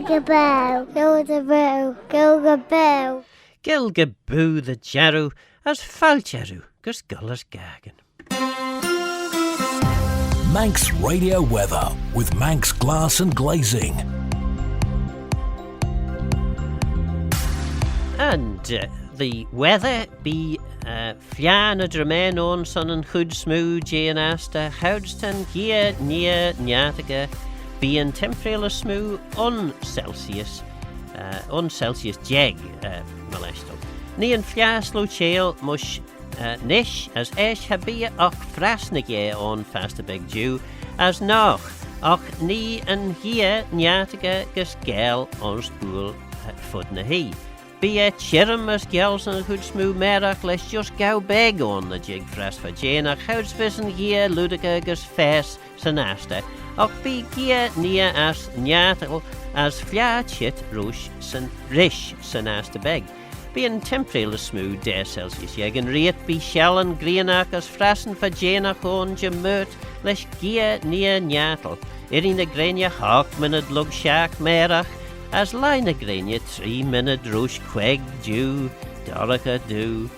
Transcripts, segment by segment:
Gilgaboo, Gilgaboo, Gilgaboo. Gilgaboo the jarrow as faljarrow gus Goll as Gaccan. Manx Radio Weather with Manx Glass and Glazing. And the weather be flian a dramain on sun and hood smooth Jane Asta, Houdston here near Nyataga, being temperature smooth on Celsius jeg molesto. Ni an flias lo chael mush nish as esh habia och frasnige on fast a big Jew as noch och ni an here Nyataga gus Gael on spool fudna he. Be a chirm as gels and good smooth merach les just go beg on the jig fras for Jane ach houdsvissen here ludica gus fes sanasta och be gia nia as nyatal as fliat shit rush san rish sanasta beg. Being temperate smooth der Celsius jeg and rate be shell and greenach as frassen for Jane ach on jamurt les gia nia nyatal. Irina grenia hawk minute lug shack merach as line a grania 3-minute rush queg dew, dorica dew.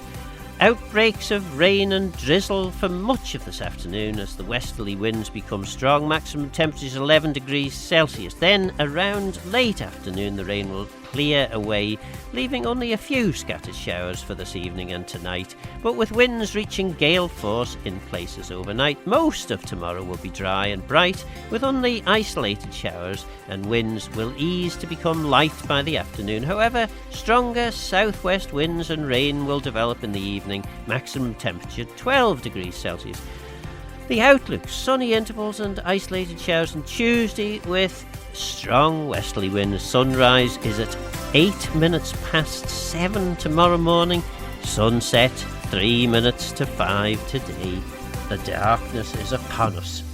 Outbreaks of rain and drizzle for much of this afternoon as the westerly winds become strong. Maximum temperatures 11 degrees Celsius. Then around late afternoon the rain will clear away, leaving only a few scattered showers for this evening and tonight, but with winds reaching gale force in places overnight. Most of tomorrow will be dry and bright, with only isolated showers, and winds will ease to become light by the afternoon. However, stronger southwest winds and rain will develop in the evening. Maximum temperature 12 degrees Celsius. The outlook, sunny intervals and isolated showers on Tuesday with strong westerly winds. Sunrise is at 8 minutes past 7 tomorrow morning. Sunset 3 minutes to 5 today. The darkness is upon us.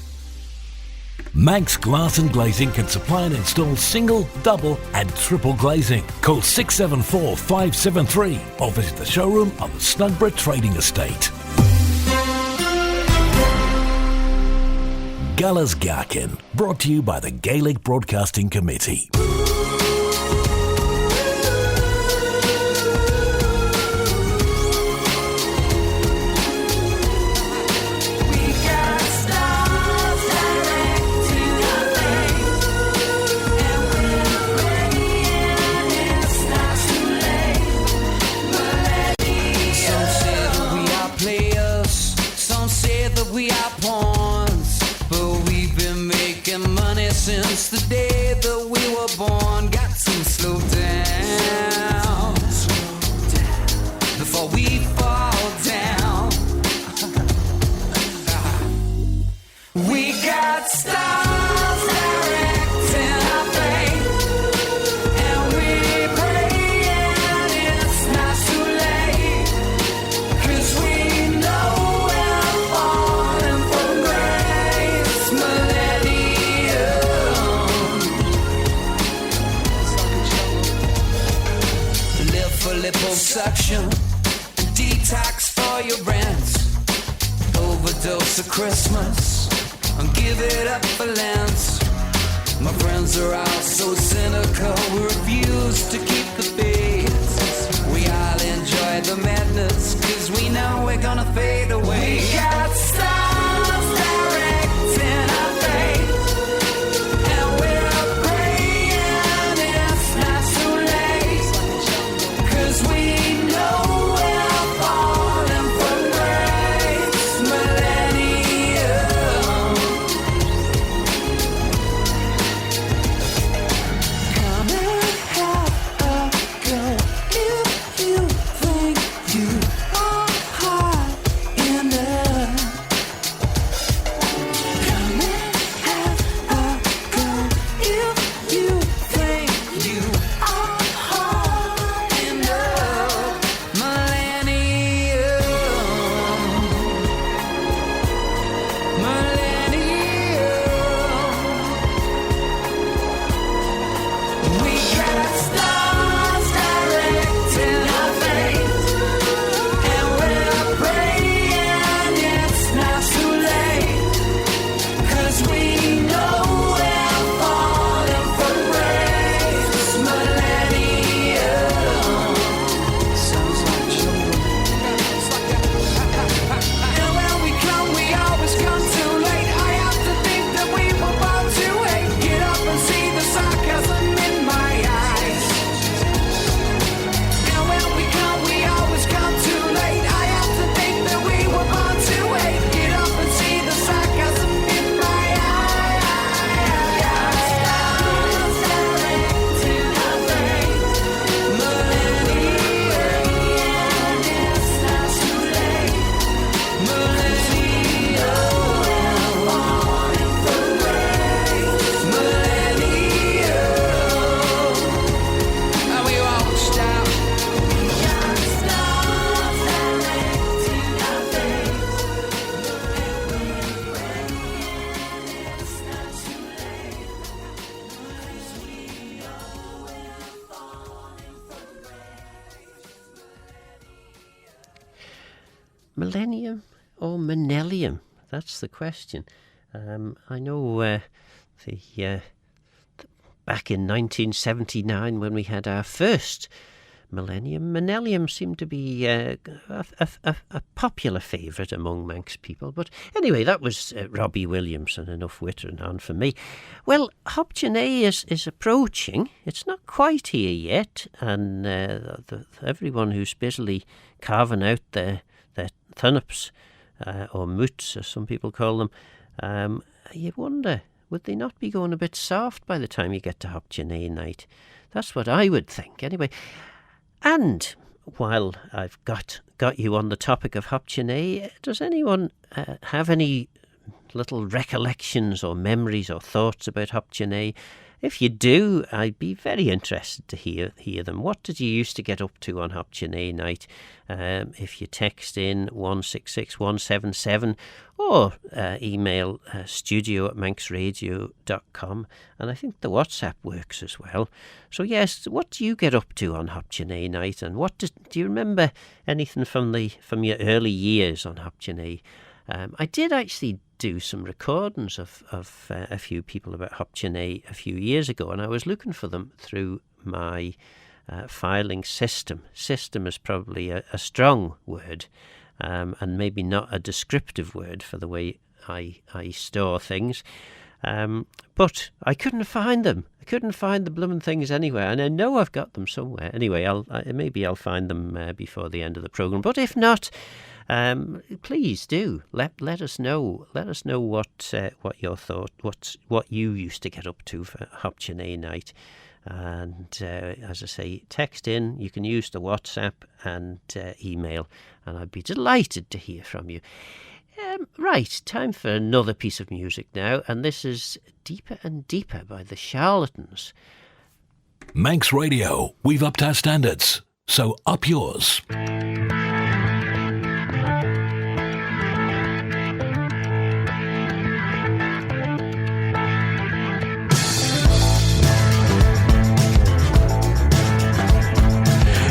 Manx Glass and Glazing can supply and install single, double and triple glazing. Call 674 573 or visit the showroom on the Snugborough Trading Estate. Gallas Gaccan, brought to you by the Gaelic Broadcasting Committee. Since the day that we were born, got to slow down before we fall down. We got stars directing our fate, and we praying it's not too late, 'cause we know we're falling from grace. Liposuction, detox for your rent, overdose of Christmas, and give it up for Lent. My friends are all so cynical, we refuse to keep the faith. We all enjoy the madness, 'cause we know we're gonna fade away. We got stars directing our fate, and we're praying it's not too late, 'cause we know we're falling from grace. Millennium come and have a go. millennium or millennium? That's the question. I know back in 1979 when we had our first millennium seemed to be a popular favourite among Manx people. But anyway, that was Robbie Williams and enough whittering on for me. Well, Hopchinay is approaching. It's not quite here yet, and everyone who's busily carving out their turnips, or moots, as some people call them, you wonder, would they not be going a bit soft by the time you get to Hopchinay night? That's what I would think, anyway. And while I've got you on the topic of Hopchinay, does anyone have any little recollections or memories or thoughts about Hopchinay? If you do, I'd be very interested to hear them. What did you used to get up to on Hopchinay night? If you text in 166177 or email studio@manxradio.com, and I think the WhatsApp works as well. So yes, what do you get up to on Hopchinay night, and do you remember anything from your early years on Hopchinay? I did actually do some recordings of a few people about Hopchinay a few years ago, and I was looking for them through my filing system. System is probably a strong word, and maybe not a descriptive word for the way I store things. But I couldn't find them. I couldn't find the blooming things anywhere, and I know I've got them somewhere. Anyway, maybe I'll find them before the end of the programme. But if not, please do let us know. Let us know what your thought, what you used to get up to for Hopchinay night. And as I say, text in. You can use the WhatsApp and email, and I'd be delighted to hear from you. Right, time for another piece of music now, and this is Deeper and Deeper by the Charlatans. Manx Radio, we've upped our standards, so up yours.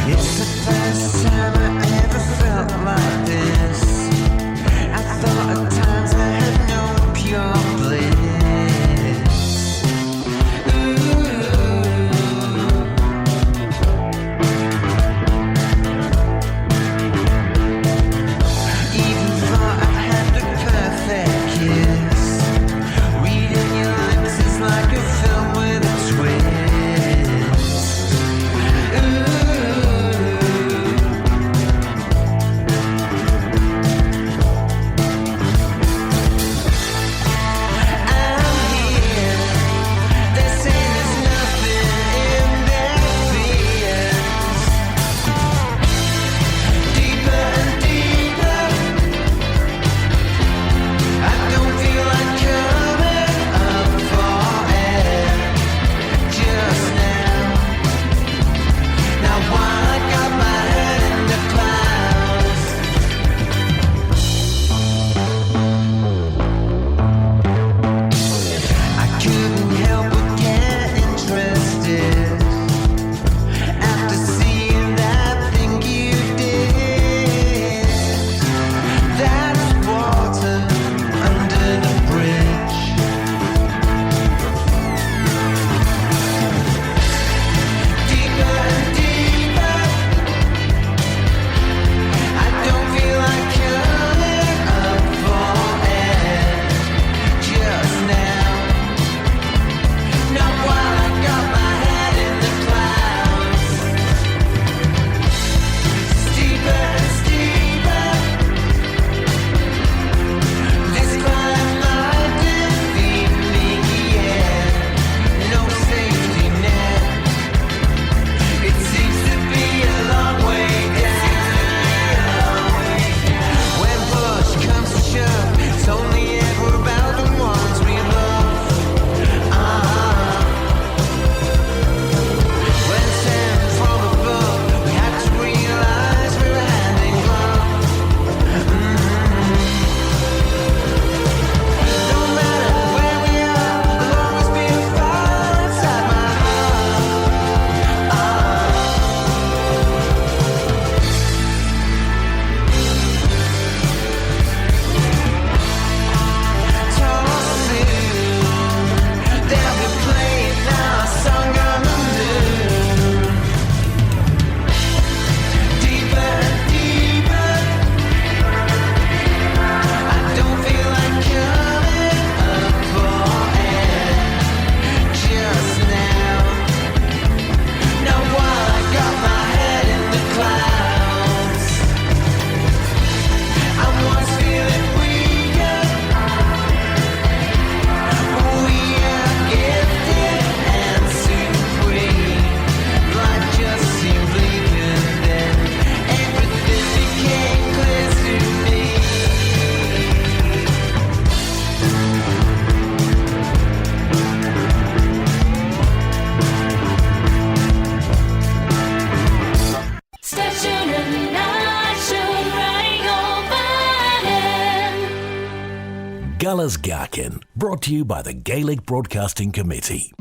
It's the first time I ever felt like this. I thought at times I had known pure bliss. Ooh. Guller's Gaccan, brought to you by the Gaelic Broadcasting Committee.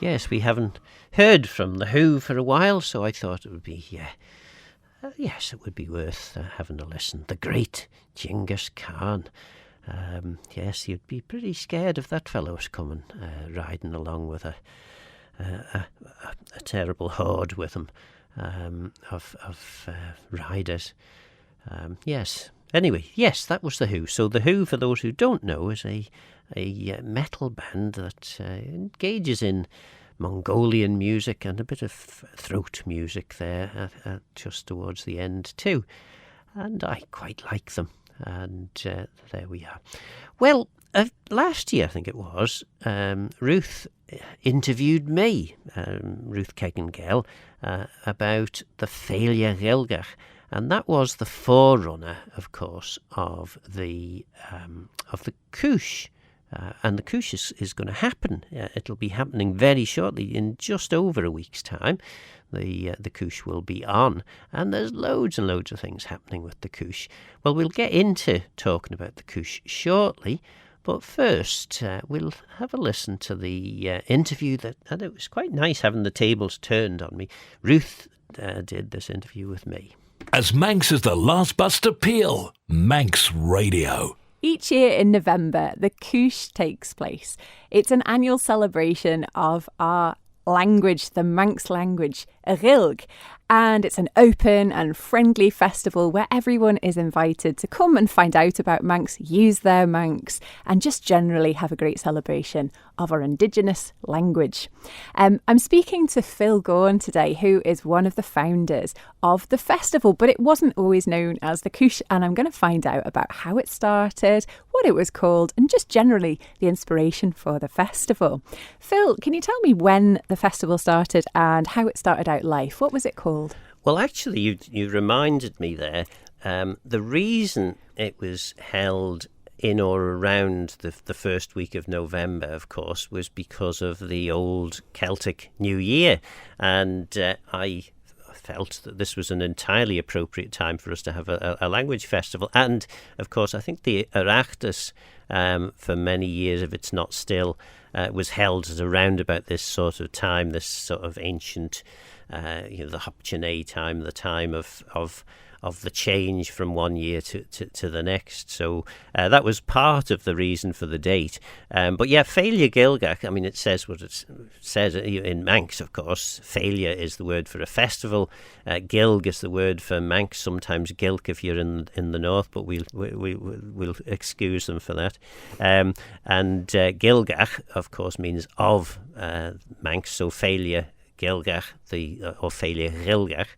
Yes, we haven't heard from the Who for a while, so I thought it would be, yes, it would be worth having a listen. The great Genghis Khan. Yes, you'd be pretty scared if that fellow was coming, riding along with a terrible horde with him of riders. Yes, Anyway, yes, that was The Who. So The Who, for those who don't know, is a metal band that engages in Mongolian music and a bit of throat music there just towards the end too. And I quite like them. And there we are. Well, last year, I think it was, Ruth interviewed me, Ruth Gaccan, about the failure Gaelg. And that was the forerunner, of course, of the Cooish. And the Cooish is going to happen. It'll be happening very shortly, in just over a week's time. The Cooish will be on, and there's loads and loads of things happening with the Cooish. Well, we'll get into talking about the Cooish shortly, but first we'll have a listen to the interview and it was quite nice having the tables turned on me. Ruth did this interview with me. As Manx is the last bus to Peel, Manx Radio. Each year in November, the Cooish takes place. It's an annual celebration of our language, the Manx language, Gaelg. And it's an open and friendly festival where everyone is invited to come and find out about Manx, use their Manx, and just generally have a great celebration of our Indigenous language. I'm speaking to Phil Gorn today, who is one of the founders of the festival, but it wasn't always known as the Cooish, and I'm going to find out about how it started, what it was called, and just generally the inspiration for the festival. Phil, can you tell me when the festival started and how it started out life? What was it called? Well, actually, you reminded me there. The reason it was held in or around the first week of November, of course, was because of the old Celtic New Year. And I felt that this was an entirely appropriate time for us to have a language festival. And, of course, I think the Oireachtas, for many years, if it's not still, was held at around about this sort of time, this sort of ancient, the Hopchinay time, the time of the change from one year to the next. So that was part of the reason for the date. But yeah, failure Gaelg, I mean, it says what it says in Manx, of course. Failure is the word for a festival. Gaelg is the word for Manx, sometimes Gaelg if you're in the north, but we'll excuse them for that. And Gaelgach, of course, means of Manx, so failure Gaelgach, or failure Gaelgach,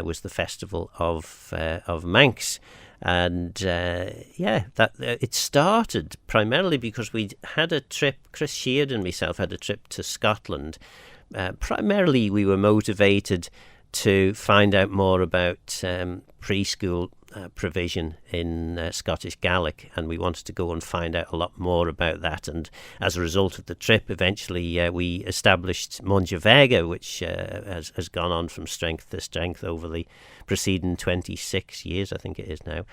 was the festival of Manx. And it started primarily because we had a trip, Chris Sheard and myself had a trip to Scotland. Primarily we were motivated to find out more about preschool provision in Scottish Gaelic, and we wanted to go and find out a lot more about that. And as a result of the trip, eventually we established Monjavega, which has gone on from strength to strength over the preceding 26 years, I think it is now.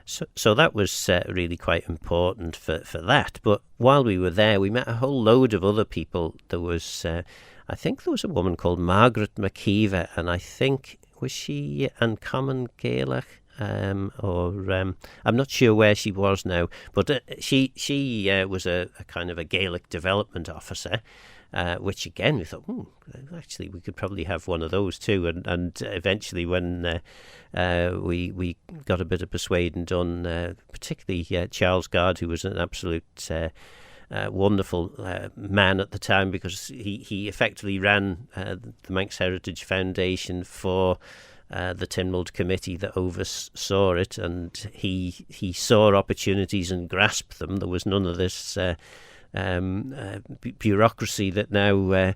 So that was really quite important for that. But while we were there, we met a whole load of other people. There was, I think there was a woman called Margaret McKeever, and I think, was she Uncommon Gaelic? I'm not sure where she was now, but she was a kind of a Gaelic development officer, which again we thought, actually we could probably have one of those too. And eventually when we got a bit of persuading done, particularly Charles Gard, who was an absolute wonderful man at the time, because he effectively ran the Manx Heritage Foundation for the Tynwald Committee that oversaw it, and he saw opportunities and grasped them. There was none of this bureaucracy that now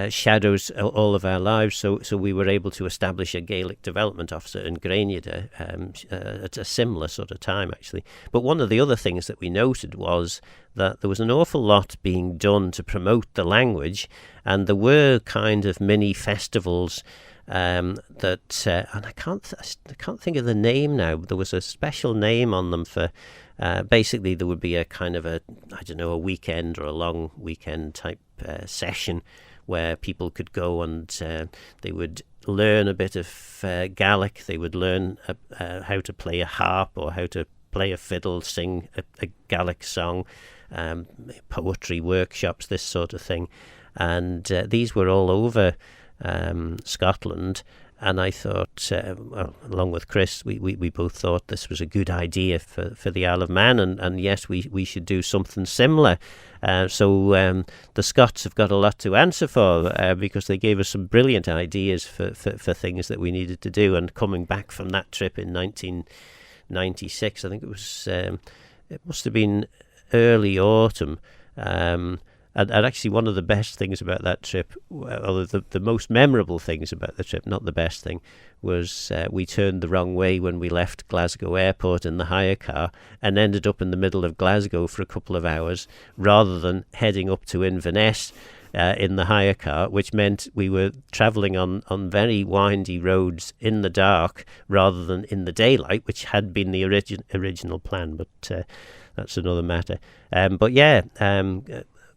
shadows all of our lives. So we were able to establish a Gaelic development officer in Granada at a similar sort of time, actually. But one of the other things that we noted was that there was an awful lot being done to promote the language, and there were kind of mini festivals that, and I can't think of the name now. There was a special name on them for. Basically, there would be a kind of a weekend or a long weekend type session where people could go and they would learn a bit of Gaelic. They would learn how to play a harp or how to play a fiddle, sing a Gaelic song, poetry workshops, this sort of thing. And these were all over Scotland. and I thought, well, along with Chris, we both thought this was a good idea for the Isle of Man, and yes, we should do something similar. So the Scots have got a lot to answer for, because they gave us some brilliant ideas for things that we needed to do. And coming back from that trip in 1996, I think it was, it must have been early autumn. And actually, one of the best things about that trip, or the most memorable things about the trip, not the best thing, was we turned the wrong way when we left Glasgow Airport in the hire car and ended up in the middle of Glasgow for a couple of hours, rather than heading up to Inverness in the hire car, which meant we were travelling on very windy roads in the dark rather than in the daylight, which had been the original plan. But that's another matter. But yeah.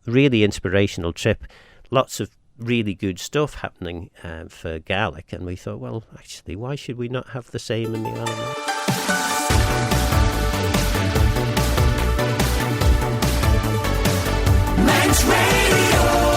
Really inspirational trip, lots of really good stuff happening for Gaelic, and we thought, well, actually, why should we not have the same in the Isle of Man? Manx Radio.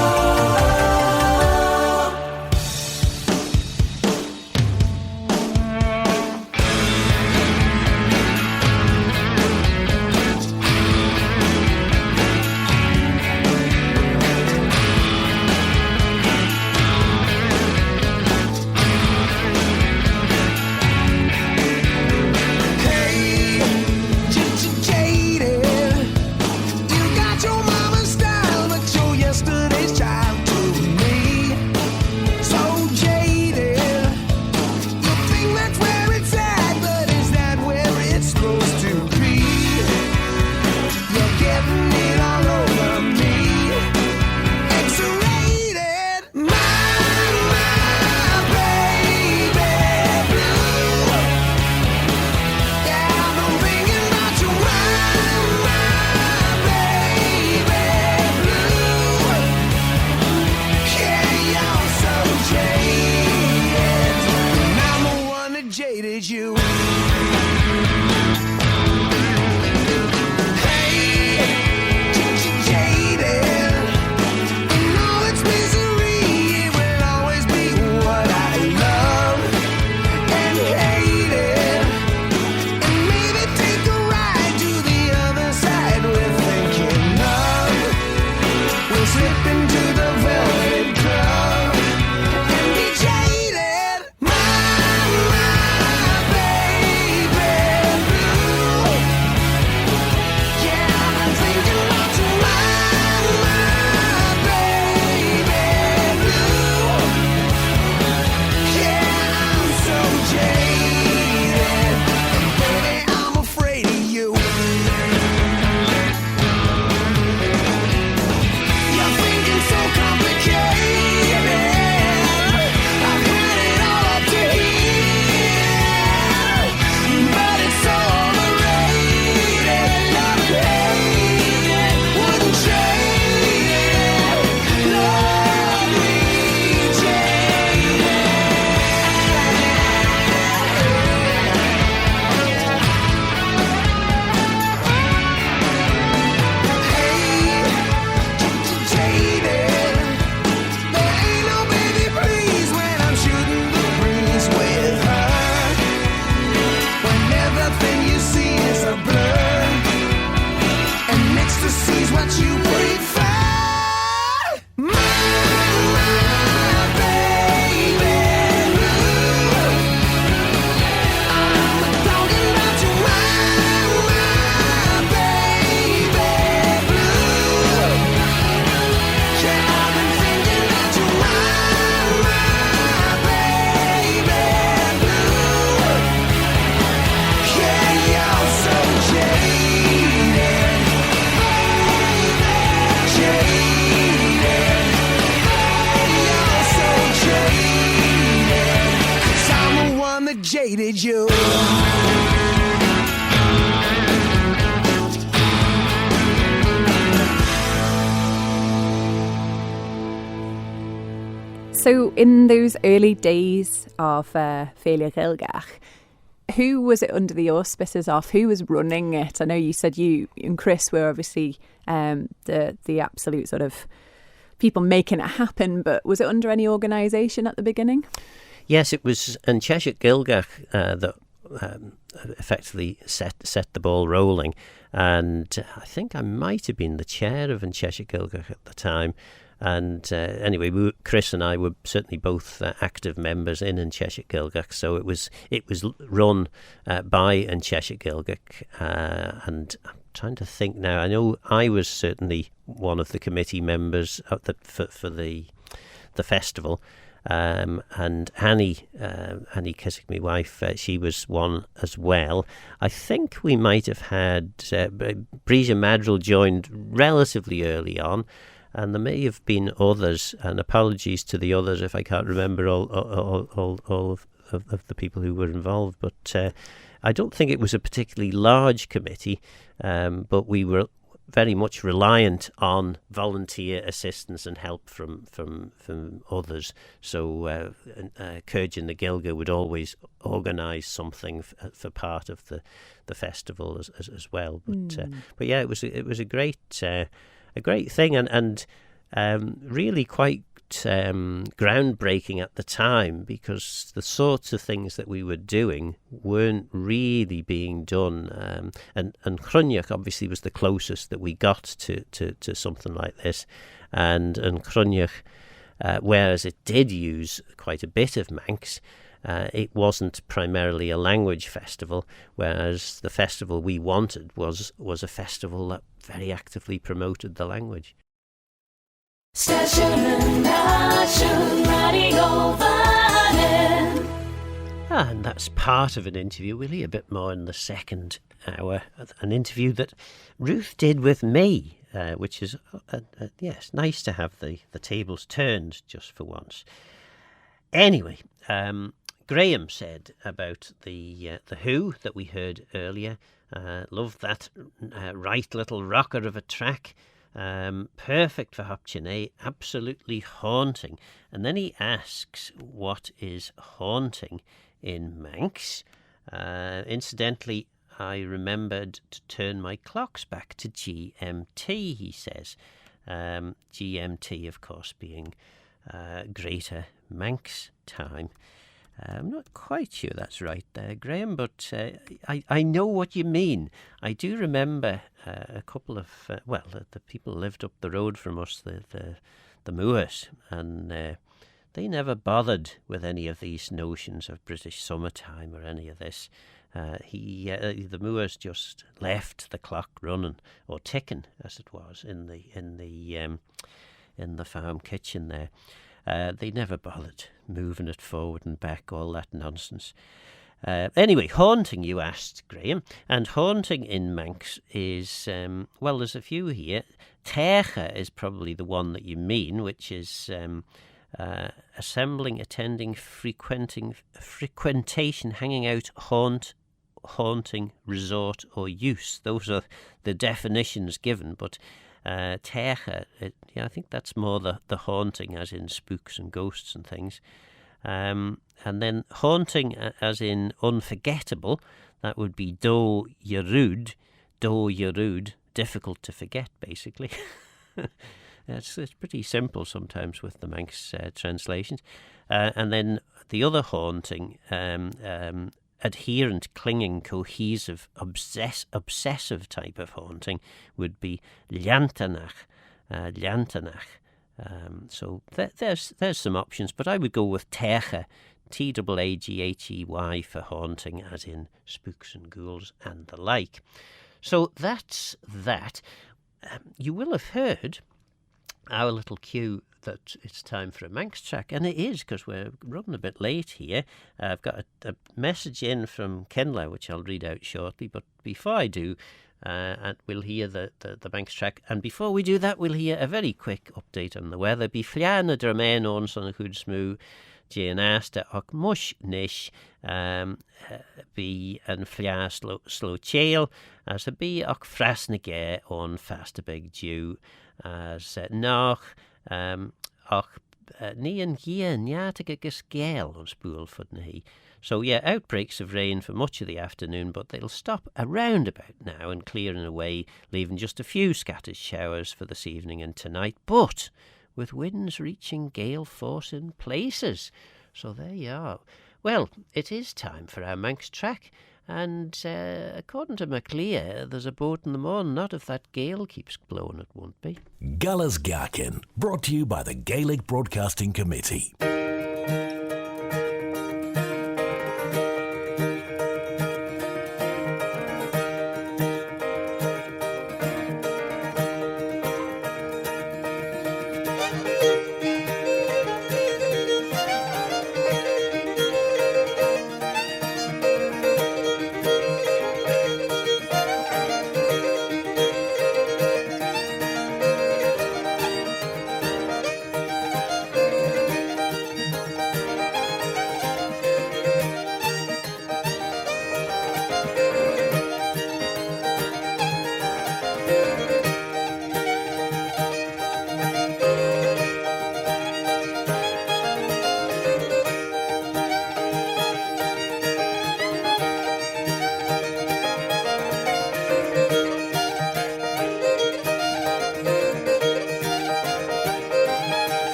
Jaded you. So in those early days of Féile Gaelgach, who was it under the auspices of? Who was running it? I know you said you and Chris were obviously the absolute sort of people making it happen, but was it under any organisation at the beginning? Yes, it was in Cheshire Gaelg that effectively set the ball rolling. And I think I might have been the chair of in Cheshire Gaelg at the time. And anyway, Chris and I were certainly both active members in Cheshire Gaelg, so it was run by in Cheshire Gaelg, and I'm trying to think now. I know I was certainly one of the committee members for the festival, and Annie Kissick, my wife, she was one as well. I think we might have had Breesia Madrill joined relatively early on. And there may have been others, and apologies to the others if I can't remember all of the people who were involved. But I don't think it was a particularly large committee, but we were very much reliant on volunteer assistance and help from others. So Cooish and the Gaelga would always organise something for part of the festival as well. But yeah, it was a great thing and really quite groundbreaking at the time, because the sorts of things that we were doing weren't really being done. And Cruinnech obviously was the closest that we got to something like this. And Cruinnech, whereas it did use quite a bit of Manx, it wasn't primarily a language festival, whereas the festival we wanted was a festival that very actively promoted the language. And that's part of an interview. We'll hear a bit more in the second hour. An interview that Ruth did with me, which is, yes, nice to have the tables turned just for once. Anyway, Graham said about the Who that we heard earlier. Love that right little rocker of a track. Perfect for Hopchinay, absolutely haunting. And then he asks, what is haunting in Manx? Incidentally, I remembered to turn my clocks back to GMT, he says. GMT, of course, being Greater Manx time. I'm not quite sure that's right there, Graham, but I know what you mean. I do remember a couple of, the people lived up the road from us, the Moors, and they never bothered with any of these notions of British summertime or any of this. The Moors just left the clock running, or ticking as it was, in the farm kitchen there. They never bothered moving it forward and back, all that nonsense. Anyway, haunting, you asked, Graham. And haunting in Manx is, there's a few here. Techa is probably the one that you mean, which is assembling, attending, frequentation, hanging out, haunting, resort, or use. Those are the definitions given, but Techa, I think that's more the haunting, as in spooks and ghosts and things. And then haunting, as in unforgettable, that would be do yerud, difficult to forget, basically. It's pretty simple sometimes with the Manx translations. And then the other haunting, adherent, clinging, cohesive, obsessive type of haunting would be llantanach. So there's some options, but I would go with techa, T-A-A-G-H-E-Y, for haunting, as in spooks and ghouls and the like. So that's that. You will have heard our little cue that it's time for a Manx track, and it is, because we're running a bit late here. I've got a message in from Kenla, which I'll read out shortly, but before I do, and we'll hear the Manx track, and before we do that, we'll hear a very quick update on the weather. Bí flean a dramain on son chud smú Gianasta och mush nish bí an flia slow chail as a bí och frasnage on fast a big dew as nach och ní an gia njátig agus Gael on spool fud na hí. So yeah, outbreaks of rain for much of the afternoon, but they'll stop around about now and clearing away, leaving just a few scattered showers for this evening and tonight, but with winds reaching gale force in places. So there you are. Well, it is time for our Manx track, and according to MacLear, there's a boat in the morning. Not if that gale keeps blowing, it won't be. Galas Gaccan, brought to you by the Gaelic Broadcasting Committee.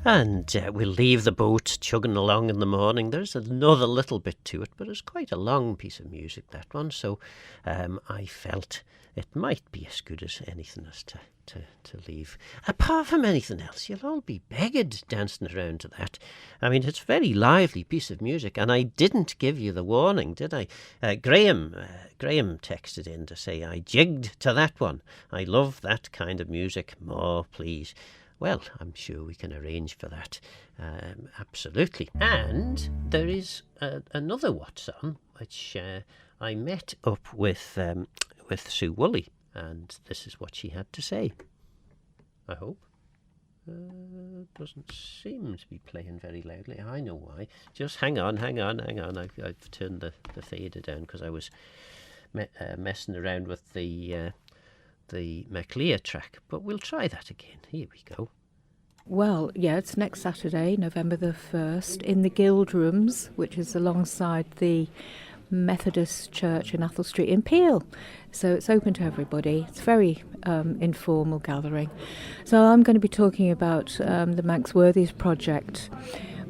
And we'll leave the boat chugging along in the morning. There's another little bit to it, but it's quite a long piece of music, that one. So I felt it might be as good as anything as to leave. Apart from anything else, you'll all be begged dancing around to that. I mean, it's a very lively piece of music, and I didn't give you the warning, did I? Graham texted in to say, I jigged to that one. I love that kind of music. More, please. Well, I'm sure we can arrange for that. Absolutely. And there is another What's On, which I met up with Sue Woolley, and this is what she had to say. I hope. Doesn't seem to be playing very loudly. I know why. Just hang on. I've turned the fader down because I was messing around with the MacLear track, but we'll try that again. Here we go. Well, yeah, it's next Saturday, November the 1st, in the Guild Rooms, which is alongside the Methodist Church in Athol Street in Peel. So it's open to everybody. It's a very informal gathering. So I'm going to be talking about the Manx Worthies project,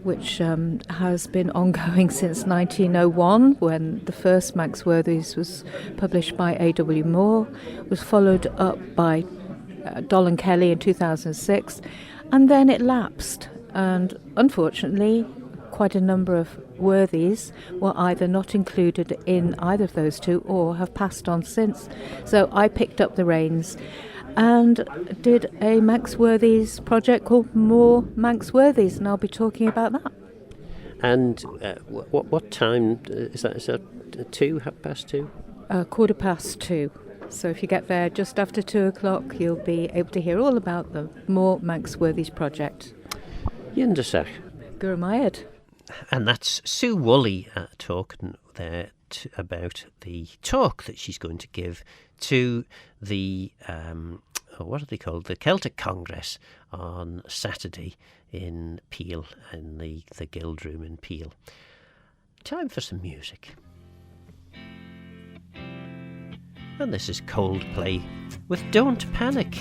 which has been ongoing since 1901, when the first Manx Worthies was published by A.W. Moore, was followed up by Doll and Kelly in 2006, and then it lapsed. And unfortunately, quite a number of worthies were either not included in either of those two or have passed on since. So I picked up the reins and did a Manx Worthies project called More Manx Worthies, and I'll be talking about that. And what time is that? Is that 2:30? 2:15. So if you get there just after 2 o'clock, you'll be able to hear all about the More Manx Worthies project. Yindasach. Gurmayad. And that's Sue Woolley talking there about the talk that she's going to give to the, what are they called? The Celtic Congress on Saturday in Peel, in the Guild Room in Peel. Time for some music. And this is Coldplay with Don't Panic.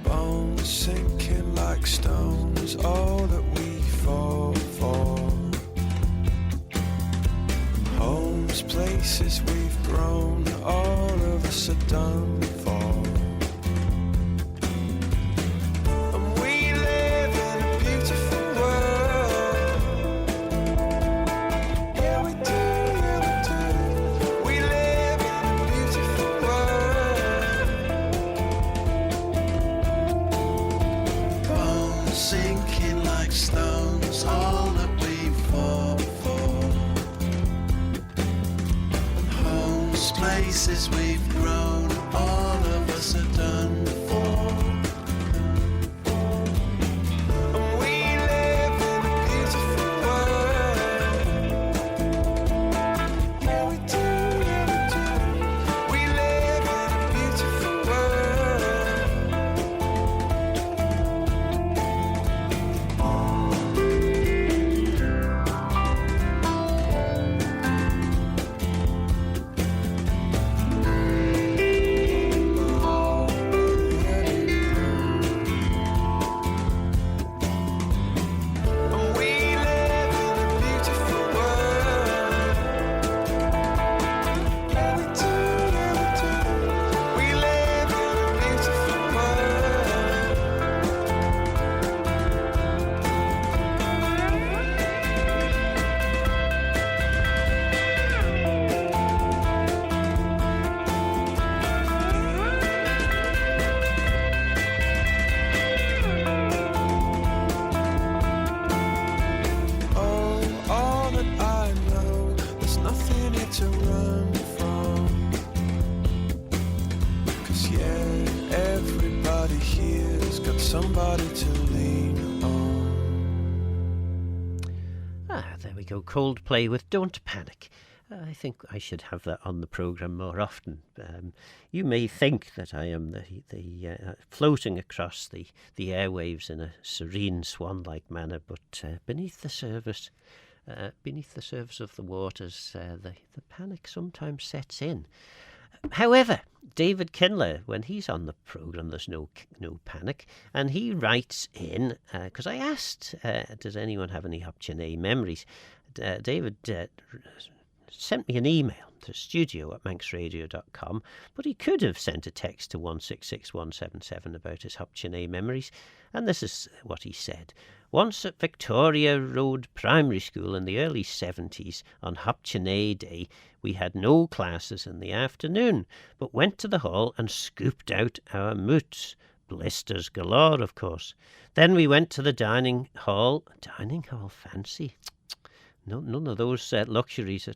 Bones sinking like stones, all that we fall for. Homes, places we've grown, all of us are done for. And we live in a beautiful world. Yeah, we do, yeah, we do. We live in a beautiful world. Bones sinking like stones, all that we fall for. Homes, places we've grown, all of us are done for. And we live in a beautiful world. Yeah, we do, yeah, we do. We live in a beautiful And we live in a beautiful world. Yeah, we do, yeah, we do. We live in a beautiful world. Oh, all that I know, there's nothing here to run from. 'Cause yeah, everybody here's got somebody to lean on. There we go, Coldplay with Don't Panic. I think I should have that on the programme more often. You may think that I am the floating across the airwaves in a serene swan-like manner, but beneath the surface of the waters, the panic sometimes sets in. However, David Kinler, when he's on the programme, there's no panic, and he writes in, because I asked, does anyone have any Hopchinay memories? David sent me an email to studio@manxradio.com, but he could have sent a text to 166177 about his Hopchinay memories, and this is what he said. Once at Victoria Road Primary School in the early 70s, on Hopchinay Day, we had no classes in the afternoon, but went to the hall and scooped out our moots. Blisters galore, of course. Then we went to the dining hall. Dining hall, fancy. No, none of those luxuries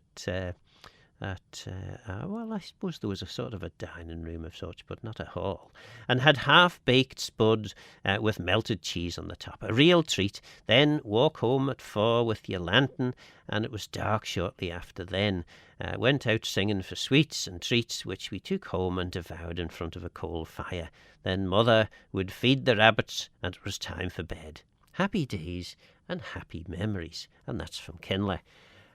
well, I suppose there was a sort of a dining room of such, but not a hall, and had half-baked spuds with melted cheese on the top. A real treat. Then walk home at 4 with your lantern, and it was dark shortly after then. Went out singing for sweets and treats, which we took home and devoured in front of a coal fire. Then Mother would feed the rabbits, and it was time for bed. Happy days and happy memories. And that's from Kinler.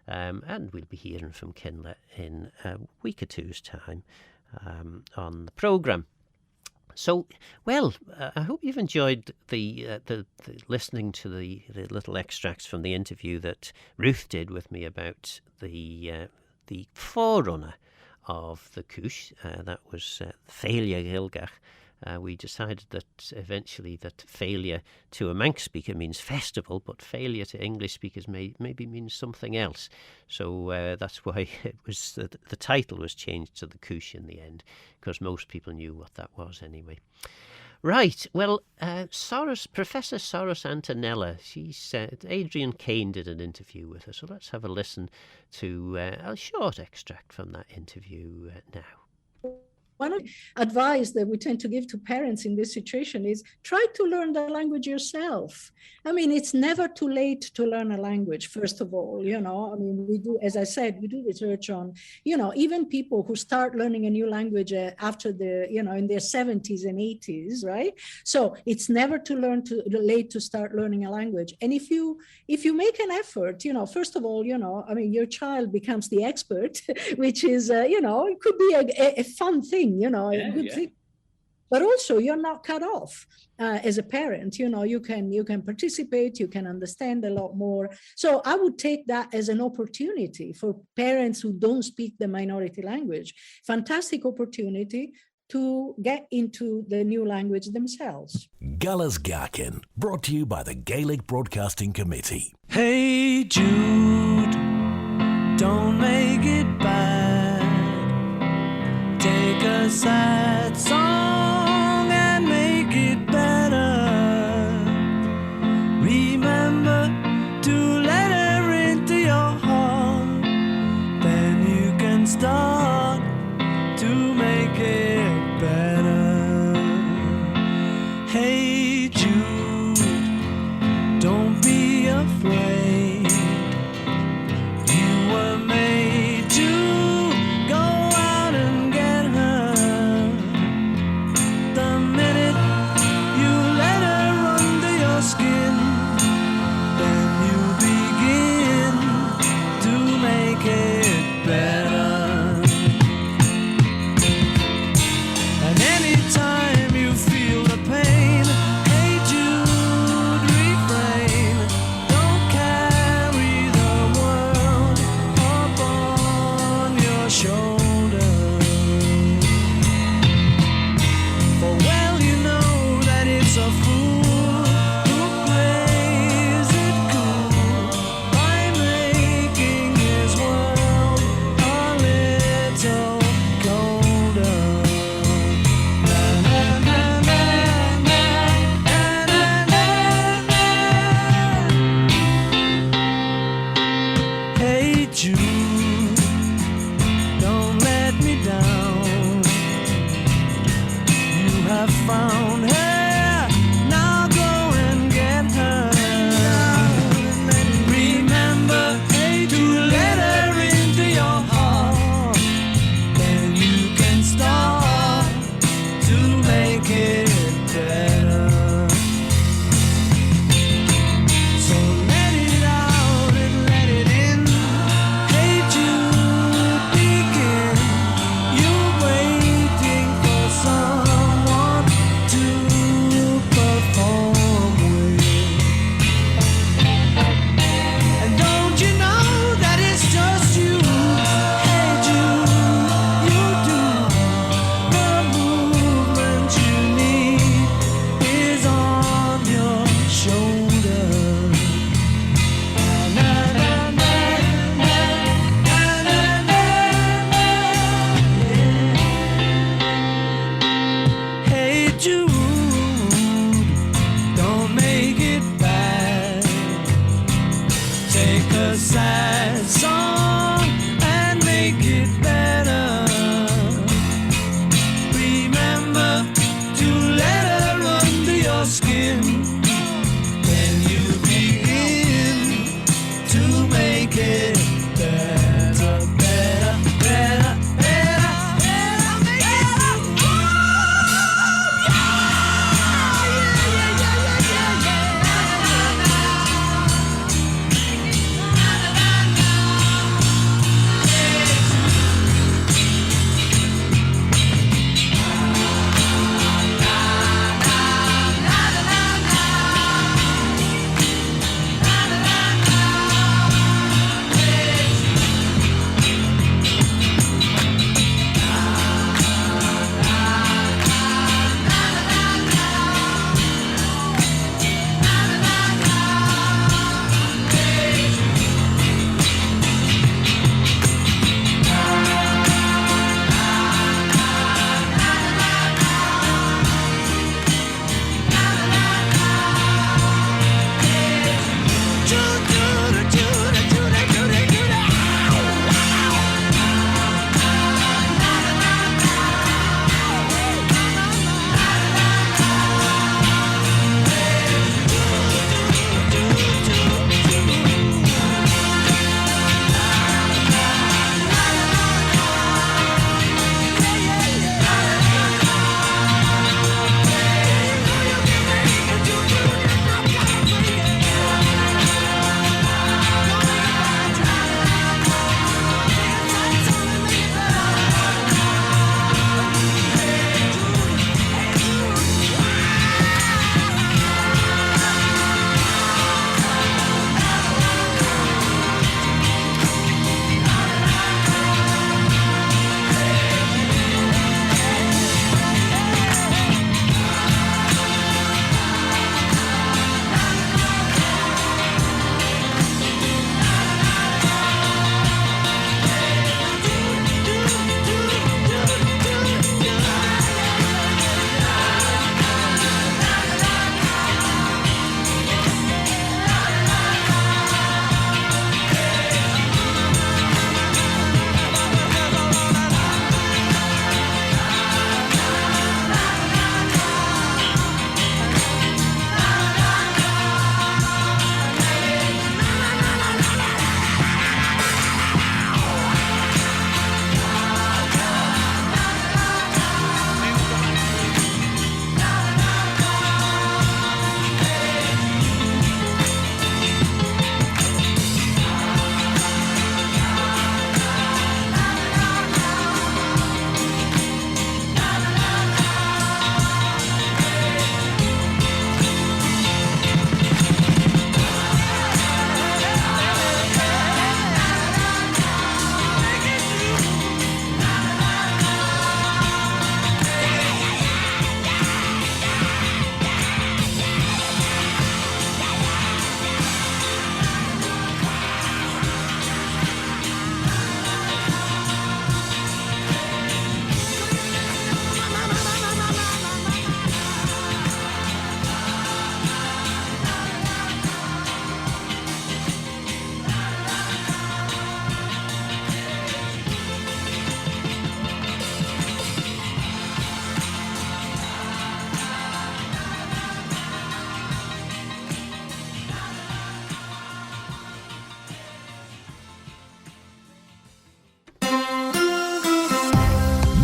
And we'll be hearing from Kinler in a week or two's time on the programme. So, well, I hope you've enjoyed the listening to the little extracts from the interview that Ruth did with me about the forerunner of the Cooish. That was Failure Gaelg. We decided that eventually that failure to a Manx speaker means festival, but failure to English speakers maybe means something else. So that's why it was the title was changed to the Cooish in the end, because most people knew what that was anyway. Right, well, Professor Soros Antonella, Adrian Kane did an interview with her, so let's have a listen to a short extract from that interview now. One of the advice that we tend to give to parents in this situation is try to learn the language yourself. I mean, it's never too late to learn a language, first of all, I mean, we do, as I said, we do research on, even people who start learning a new language after in their 70s and 80s, right? So it's never too late to start learning a language. And if you make an effort, first of all, I mean, your child becomes the expert, which is, it could be a fun thing. A good thing. But also you're not cut off as a parent. You can participate, you can understand a lot more. So I would take that as an opportunity for parents who don't speak the minority language. Fantastic opportunity to get into the new language themselves. Guller's Gaccan, brought to you by the Gaelic Broadcasting Committee. Hey Jude, don't make it bad. Take a sad song and make it better. Remember to let her into your heart. Then you can start to make it better. Hey Jude, don't be afraid. You were made to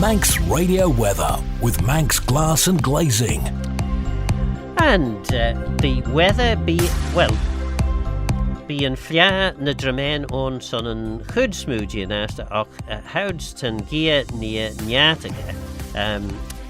Manx Radio Weather with Manx Glass and Glazing. And the weather being flia na Dramain on son and chud smoothie and asta och houdston gia near nyataga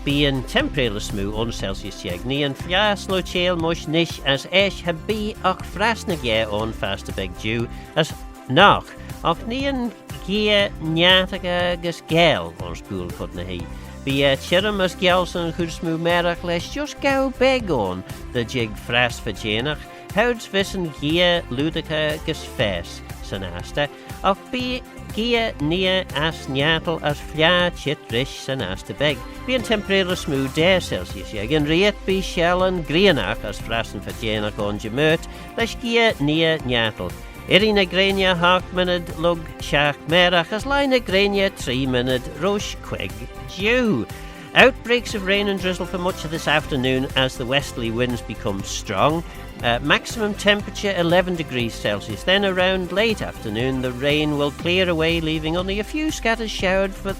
being temperatural smooth on Celsius yeg ni and flia slow chail mush nish as esh have be och frasna gia on faster big dew as nach och ni and gia nyataga gus Gaelg on school could na he. Be chirum as Gelson chud smooth merach les just go big on the jig fras for janach. Houds vissen gia ludica gus fes sanasta of be gia nia as nyatel as flia chit rish sanasta beg. Be in temperature smooth day Celsius yeg and riet be shell and greenach as frassen for janach on gemert les gia nia nyatel. Irina grenia hawk minute lug shach merach as line grenia 3 minute rosh quig dew. Outbreaks of rain and drizzle for much of this afternoon as the westerly winds become strong. Maximum temperature 11 degrees Celsius. Then around late afternoon the rain will clear away, leaving only a few scattered showers for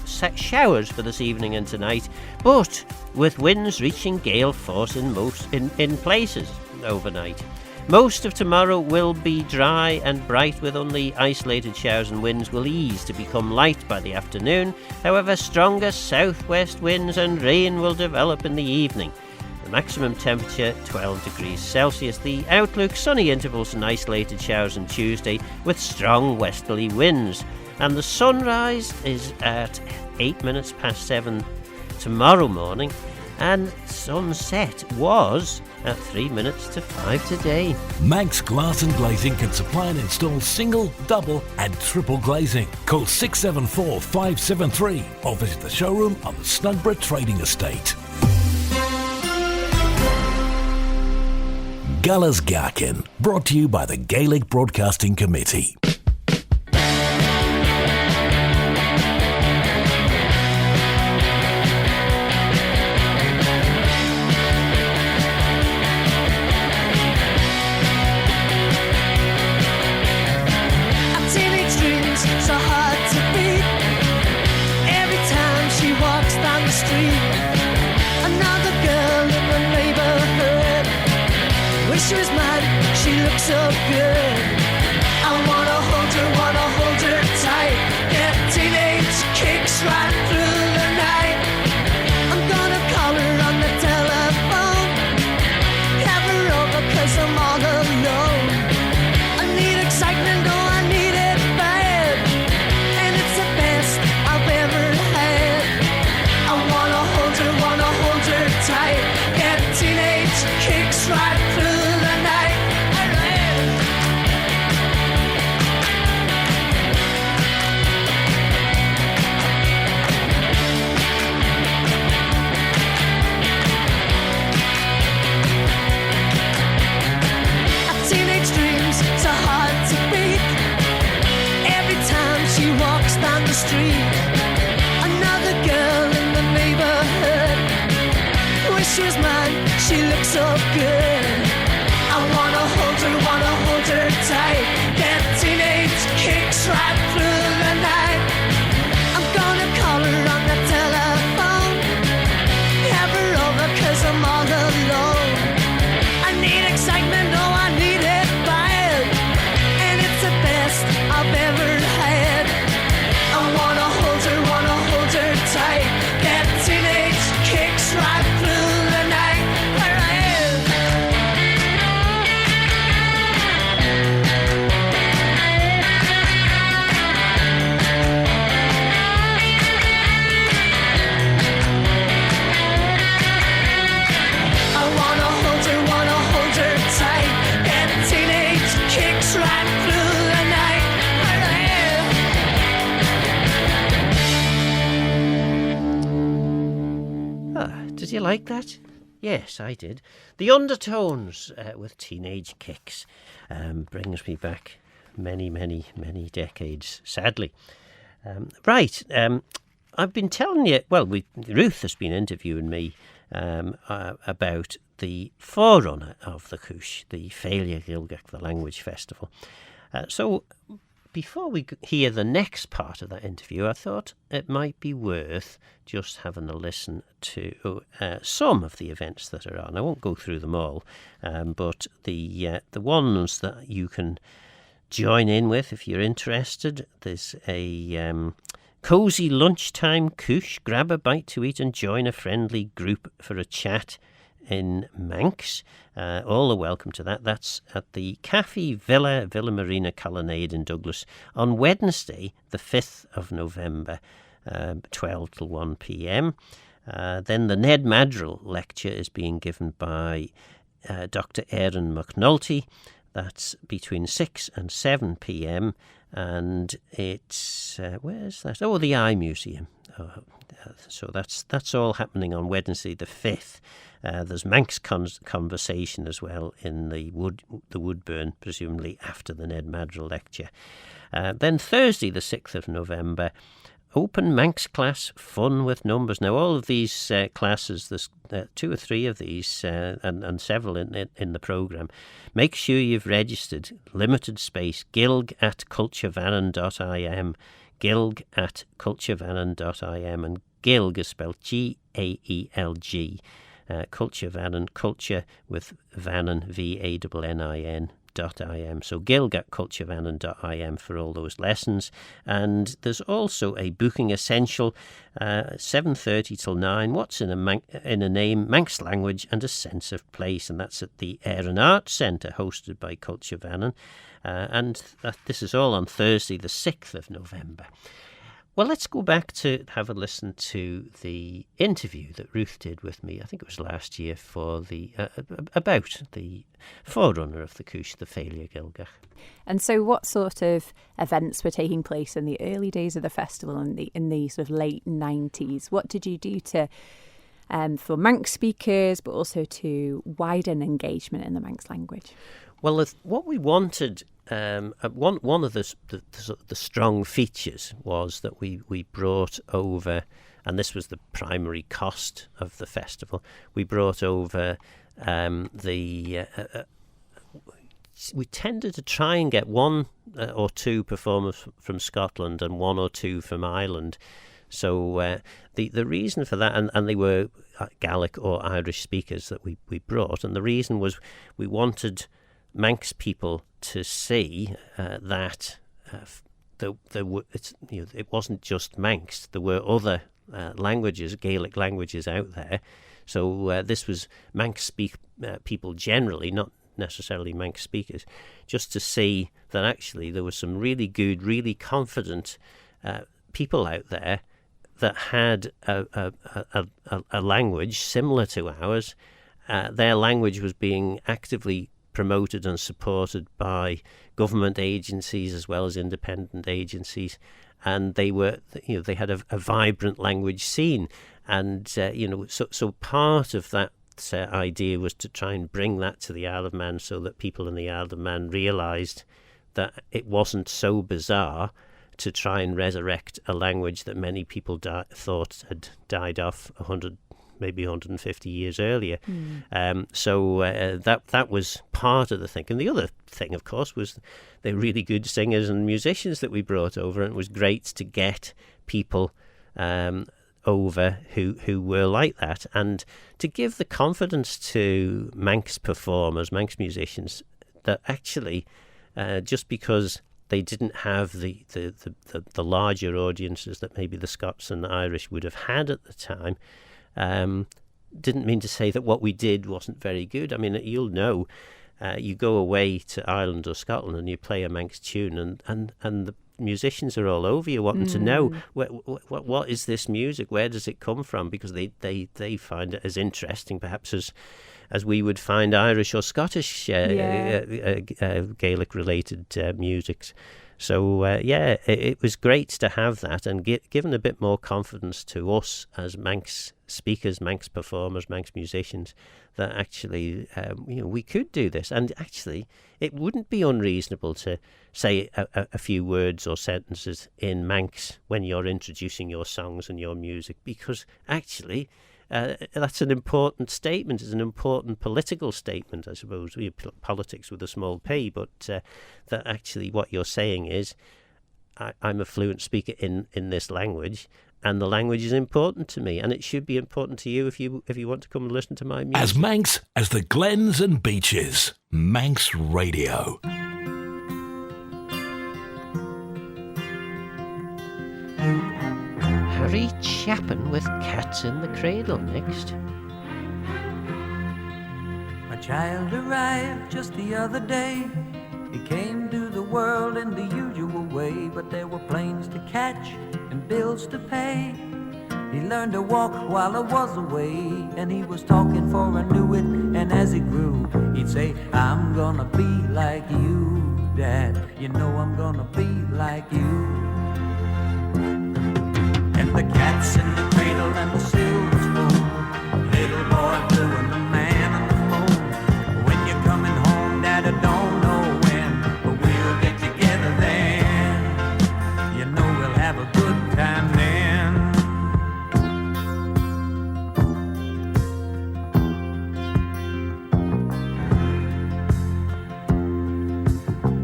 this evening and tonight, but with winds reaching gale force in places overnight. Most of tomorrow will be dry and bright with only isolated showers, and winds will ease to become light by the afternoon. However, stronger southwest winds and rain will develop in the evening. The maximum temperature 12 degrees Celsius. The outlook sunny intervals and isolated showers on Tuesday with strong westerly winds. And the sunrise is at 8 minutes past 7 tomorrow morning, and sunset was at 3 minutes to 5 today. Manx Glass and Glazing can supply and install single, double and triple glazing. Call 674 573 or visit the showroom on the Snugborough Trading Estate. Guller's Gaccan, brought to you by the Gaelic Broadcasting Committee. She was mad, she looked so good. I wanna hold her tight. Get teenage kicks right through the night. I'm gonna call her on the telephone, have her over 'cause I'm all alone. I need excitement, oh I need it bad, and it's the best I've ever had. I wanna hold her tight. Get teenage kicks right through. Street, another girl in the neighborhood. Wish she was mine, she looks so good. I wanna hold her tight. Get teenage kicks right through the night. I'm gonna call her on the telephone, have her over 'cause I'm all alone. I need excitement, oh I need it bad, and it's the best I've ever had. I wanna hold her tight. Get teenage kicks right through the night. Where I am. I wanna hold her tight. Get teenage kicks right through the night. Where I am. Did you like that? Yes, I did. The undertones with teenage kicks brings me back many, many, many decades, sadly. I've been telling you, Ruth has been interviewing me about the forerunner of the Cooish, the Failure Gaelg, the Language Festival. So before we hear the next part of that interview, I thought it might be worth just having a listen to some of the events that are on. I won't go through them all, but the ones that you can join in with if you're interested. There's a cosy lunchtime Cooish. Grab a bite to eat and join a friendly group for a chat in Manx. All are welcome to that. That's at the Cafe Villa Marina Colonnade in Douglas on Wednesday, the 5th of November, 12 till 1 p.m. Then the Ned Madrill lecture is being given by Dr. Erin McNulty. That's between 6 and 7 p.m. and it's where's that? Oh, the Eye Museum. So that's all happening on Wednesday the 5th. There's Manx conversation as well in the Woodburn, presumably after the Ned Madrill lecture. Then Thursday the 6th of November, open Manx class, fun with numbers. Now all of these classes, there's 2 or 3 of these and several in the programme. Make sure you've registered. Limited space. Gaelg@culturevannon.im. Gaelg@culturevannon.im, and Gaelg is spelled Gaelg. Culturevannon, culture with Vannon, VANNIN.im. So Gaelg@culturevannon.im for all those lessons. And there's also a booking essential, 7:30 till 9. What's in a name? Manx language and a sense of place, and that's at the Air and Arts Centre, hosted by Culture Vannon. And this is all on Thursday, the 6th of November. Well, let's go back to have a listen to the interview that Ruth did with me. I think it was last year for about the forerunner of the Cooish, the Failure Gaelgach. And so, what sort of events were taking place in the early days of the festival in the sort of late 90s? What did you do to for Manx speakers, but also to widen engagement in the Manx language? Well, what we wanted. One of the strong features was that we brought over, and this was the primary cost of the festival, we brought over we tended to try and get 1 or 2 performers from Scotland and 1 or 2 from Ireland. So the reason for that, and they were Gaelic or Irish speakers that we brought, and the reason was we wanted Manx people to see that it wasn't just Manx. There were other languages, Gaelic languages out there. So this was Manx people generally, not necessarily Manx speakers, just to see that actually there were some really good, really confident people out there that had a language similar to ours. Their language was being actively promoted and supported by government agencies as well as independent agencies, and they had a vibrant language scene, and so part of that idea was to try and bring that to the Isle of Man, so that people in the Isle of Man realised that it wasn't so bizarre to try and resurrect a language that many people thought had died off 100, maybe 150 years earlier. So that was part of the thing. And the other thing, of course, was the really good singers and musicians that we brought over, and it was great to get people over who were like that, and to give the confidence to Manx performers, Manx musicians, that actually just because they didn't have the larger audiences that maybe the Scots and the Irish would have had at the time, didn't mean to say that what we did wasn't very good. I mean, you'll know, you go away to Ireland or Scotland and you play a Manx tune, and the musicians are all over you wanting to know what is this music, where does it come from, because they find it as interesting perhaps as we would find Irish or Scottish Gaelic related music. So it was great to have that, and given a bit more confidence to us as Manx speakers, Manx performers, Manx musicians, that actually we could do this. And actually it wouldn't be unreasonable to say a few words or sentences in Manx when you're introducing your songs and your music, because actually that's an important statement. It's an important political statement, I suppose. Politics with a small p, but that actually what you're saying is I'm a fluent speaker in this language, and the language is important to me, and it should be important to you if you want to come and listen to my music. As Manx as the glens and beaches, Manx Radio. Harry Chapin with Cats in the Cradle next. A child arrived just the other day. He came to the world in the usual way, but there were planes to catch and bills to pay. He learned to walk while I was away, and he was talking for I knew it. And as he grew, he'd say, I'm gonna be like you, Dad. You know I'm gonna be like you. And the cat's in the cradle and the silver spoon, little boy blue and the man on the moon. When you're coming home, Dad, I don't know when, but we'll get together then. You know we'll have a good time then.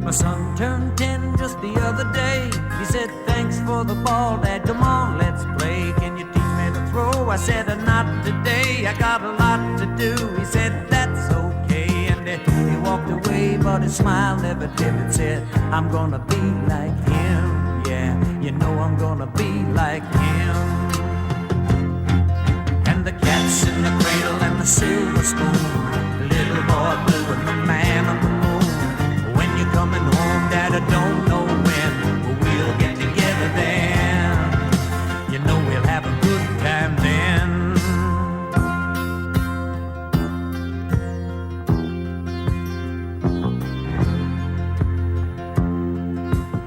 My son turned 10 just the other day. He said, thanks for the ball, Dad, come on, let's play. Can you teach me to throw? I said, not today, I got a lot to do. He said, that's okay, and he walked away, but his smile never dimmed. Said, I'm gonna be like him, yeah, you know I'm gonna be like him. And the cat's in the cradle and the silver spoon, little boy blue and the man on the moon. When you're coming home, Dad, I don't know when, but we'll get together then. You know we'll have a good time then.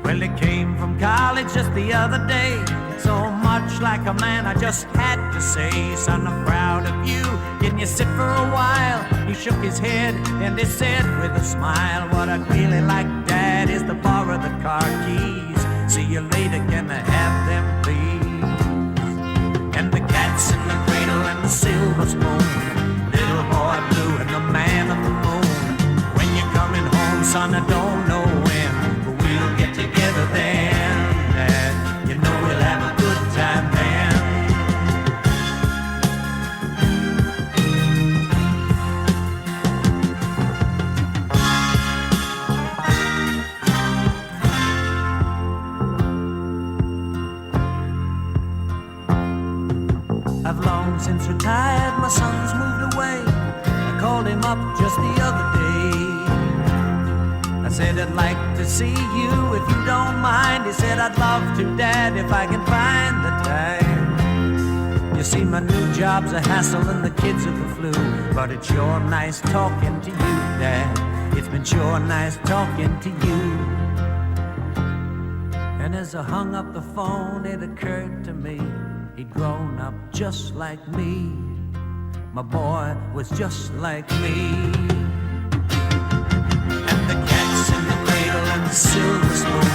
Well, he came from college just the other day. So much like a man, I just had to say, son, I'm proud of you. Can you sit for a while? He shook his head and he said with a smile, what I'd really like, Dad, is to borrow the car keys. See you later, can I have them, please? And the cat's in the cradle and the silver spoon, little boy blue and the man on the moon. When you're coming home, son, I don't know when, but we'll get together then, Dad. You know we'll have a good time then. I've long since retired, my son's moved away. I called him up just the other day. I said, I'd like to see you if you don't mind. He said, I'd love to, Dad, if I can find the time. You see, my new job's a hassle and the kids are the flu, but it's sure nice talking to you, Dad. It's been sure nice talking to you. And as I hung up the phone, it occurred to me, he'd grown up just like me. My boy was just like me. And the cat's in the cradle and the silver spoon,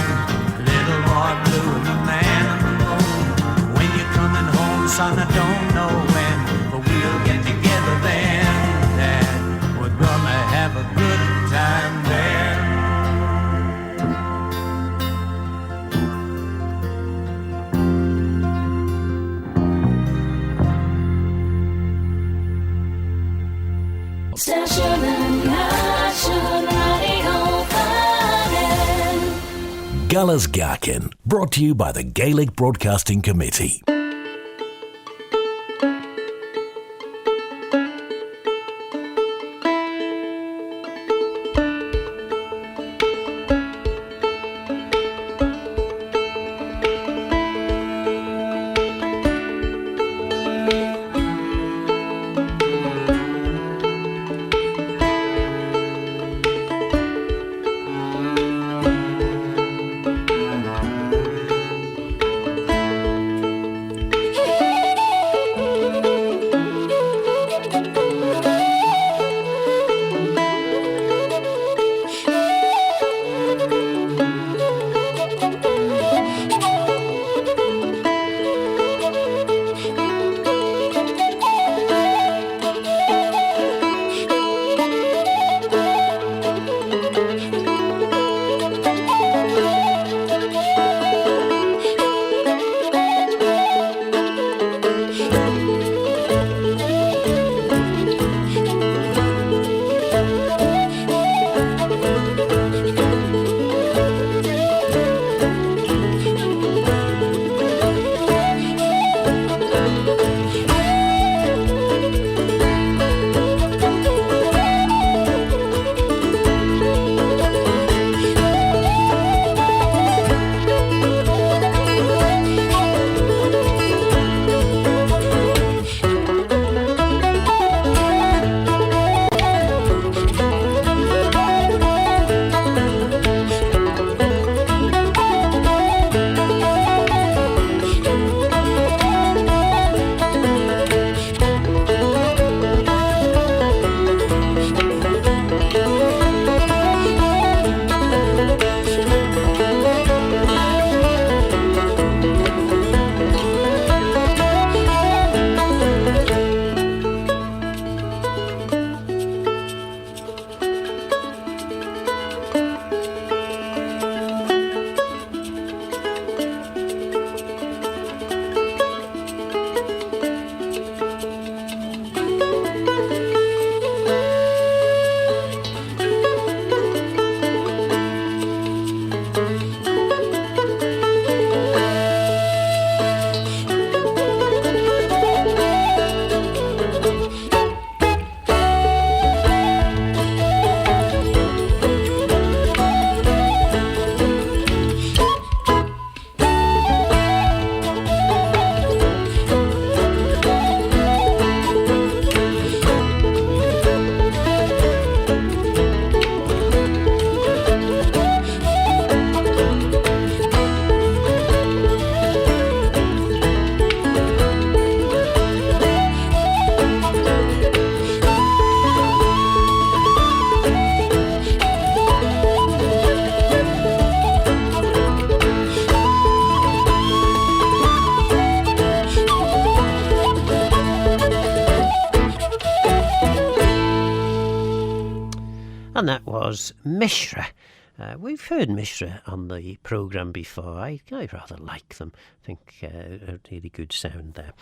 little boy blue and the man on the moon. When you're coming home, son, I don't know when, but we'll get together then, Dad. We're gonna have a good time there. Galla's Gaccan, brought to you by the Gaelic Broadcasting Committee. And that was Mishra. We've heard Mishra on the programme before. I rather like them. I think a really good sound there.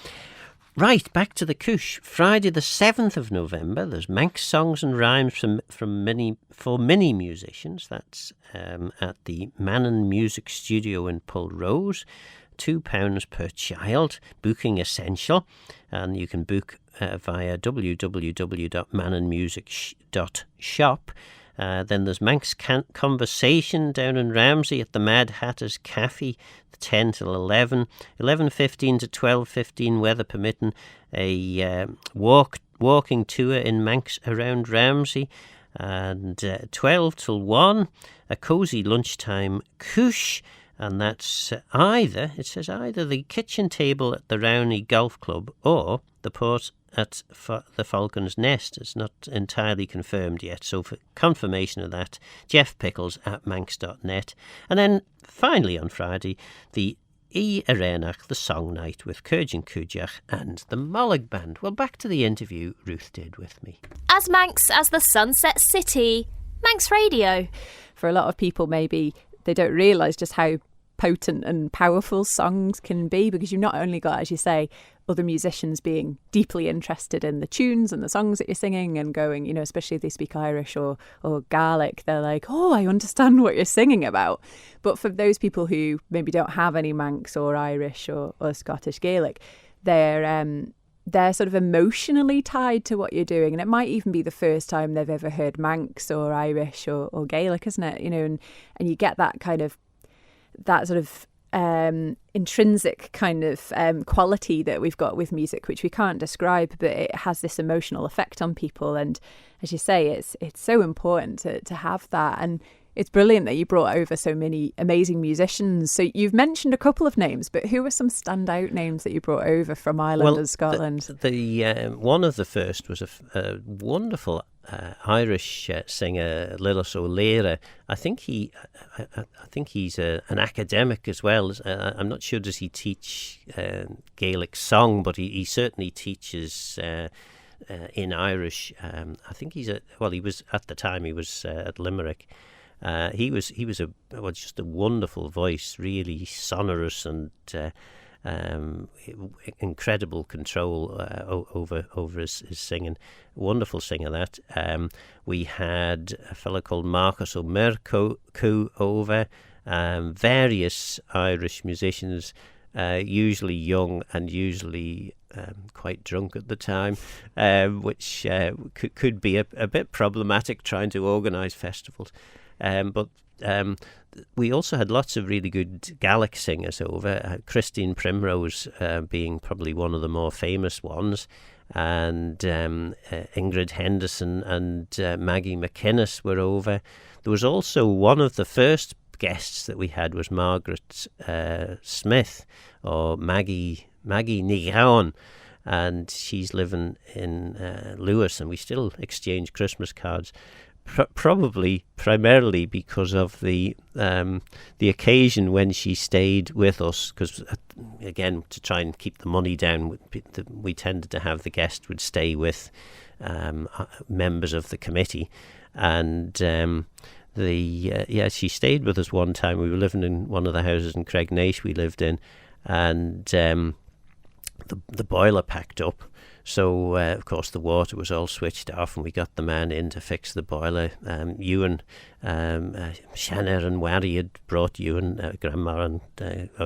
Right, back to the Cooish. Friday the 7th of November, there's Manx songs and rhymes for mini musicians. That's at the Mannan Music Studio in Pulrose. £2 per child, booking essential, and you can book via www.mannanmusic.shop. Then there's Manx Conversation down in Ramsey at the Mad Hatter's Cafe, 10 till 11, 11:15 to 12:15, weather permitting, a walking tour in Manx around Ramsey, and 12 till 1, a cosy lunchtime Cooish, and that's either the kitchen table at the Rowney Golf Club or the port at the Falcon's Nest. It's not entirely confirmed yet, so for confirmation of that, Jeff Pickles at manx.net. And then finally on Friday, the Arenach, the song night with Cúirgin Cúideach and the Mollig Band. Well, back to the interview Ruth did with me. As Manx as the Sunset City, Manx Radio. For a lot of people, maybe they don't realise just how potent and powerful songs can be, because you've not only got, as you say, other musicians being deeply interested in the tunes and the songs that you're singing and going, especially if they speak Irish or Gaelic, they're like, oh, I understand what you're singing about. But for those people who maybe don't have any Manx or Irish or Scottish Gaelic, they're sort of emotionally tied to what you're doing, and it might even be the first time they've ever heard Manx or Irish or Gaelic, isn't it? And you get that kind of that sort of intrinsic kind of quality that we've got with music, which we can't describe, but it has this emotional effect on people. And as you say, it's so important to have that. And it's brilliant that you brought over so many amazing musicians. So you've mentioned a couple of names, but who are some standout names that you brought over from Ireland and Scotland? The one of the first was a wonderful Irish singer, Lillis O'Leary. I think he's an academic as well. I'm not sure, does he teach Gaelic song, but he certainly teaches in Irish. I think he was at the time he was at Limerick. He was just a wonderful voice, really sonorous and incredible control over his singing. Wonderful singer that. We had a fellow called Marcus O'Merco over, various Irish musicians, usually young and usually quite drunk at the time, which could be a bit problematic trying to organise festivals. But we also had lots of really good Gaelic singers over, Christine Primrose being probably one of the more famous ones, and Ingrid Henderson and Maggie McInnes were over. There was also one of the first guests that we had was Margaret Smith, or Maggie Nigaon, and she's living in Lewis, and we still exchange Christmas cards. Probably primarily because of the occasion when she stayed with us, because again, to try and keep the money down, we tended to have the guest would stay with members of the committee, and she stayed with us one time. We were living in one of the houses in Craignash we lived in, and the boiler packed up. So, of course, the water was all switched off, and we got the man in to fix the boiler. Ewan, Shannon and Wari had brought Ewan, grandma and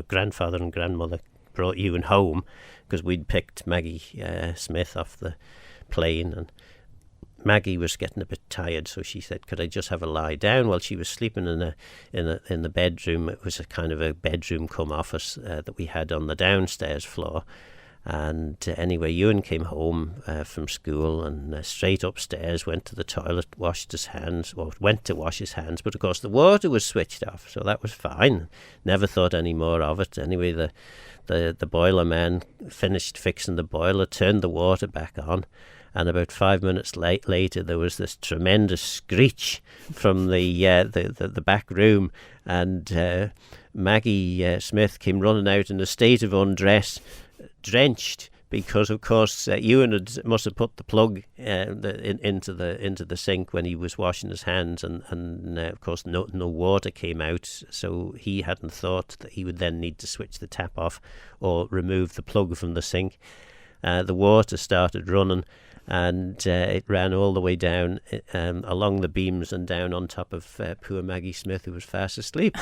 grandfather and grandmother brought Ewan home, because we'd picked Maggie Smith off the plane, and Maggie was getting a bit tired, so she said, could I just have a lie down? While she was sleeping in the bedroom. It was a kind of a bedroom cum office that we had on the downstairs floor. And anyway, Ewan came home from school and straight upstairs, went to the toilet, went to wash his hands, but of course the water was switched off, so that was fine. Never thought any more of it. Anyway, the boiler man finished fixing the boiler, turned the water back on, and about 5 minutes later there was this tremendous screech from the back room, and Maggie Smith came running out in a state of undress, drenched, because of course Ewan must have put the plug into the sink when he was washing his hands, and of course no water came out, so he hadn't thought that he would then need to switch the tap off or remove the plug from the sink. The water started running, and it ran all the way down along the beams and down on top of poor Maggie Smith, who was fast asleep.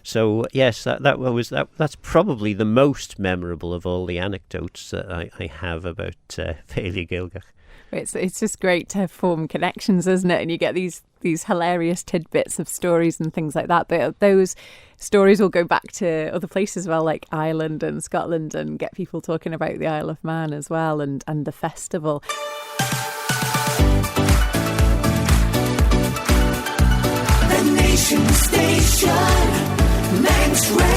So yes, that's probably the most memorable of all the anecdotes that I have about Féile Gaelgach. It's just great to form connections, isn't it? And you get these hilarious tidbits of stories and things like that. But those stories will go back to other places as well, like Ireland and Scotland, and get people talking about the Isle of Man as well, and the festival. The Nation Station, Manx Radio.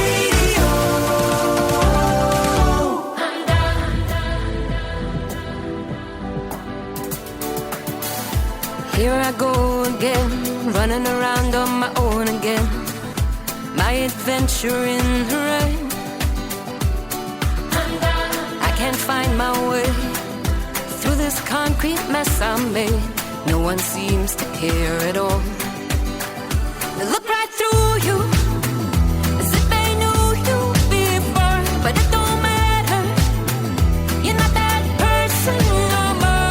Here I go again, running around on my own again. My adventure in the rain. I can't find my way through this concrete mess I made. No one seems to care at all. They look right through you, as if they knew you before. But it don't matter, you're not that person no more.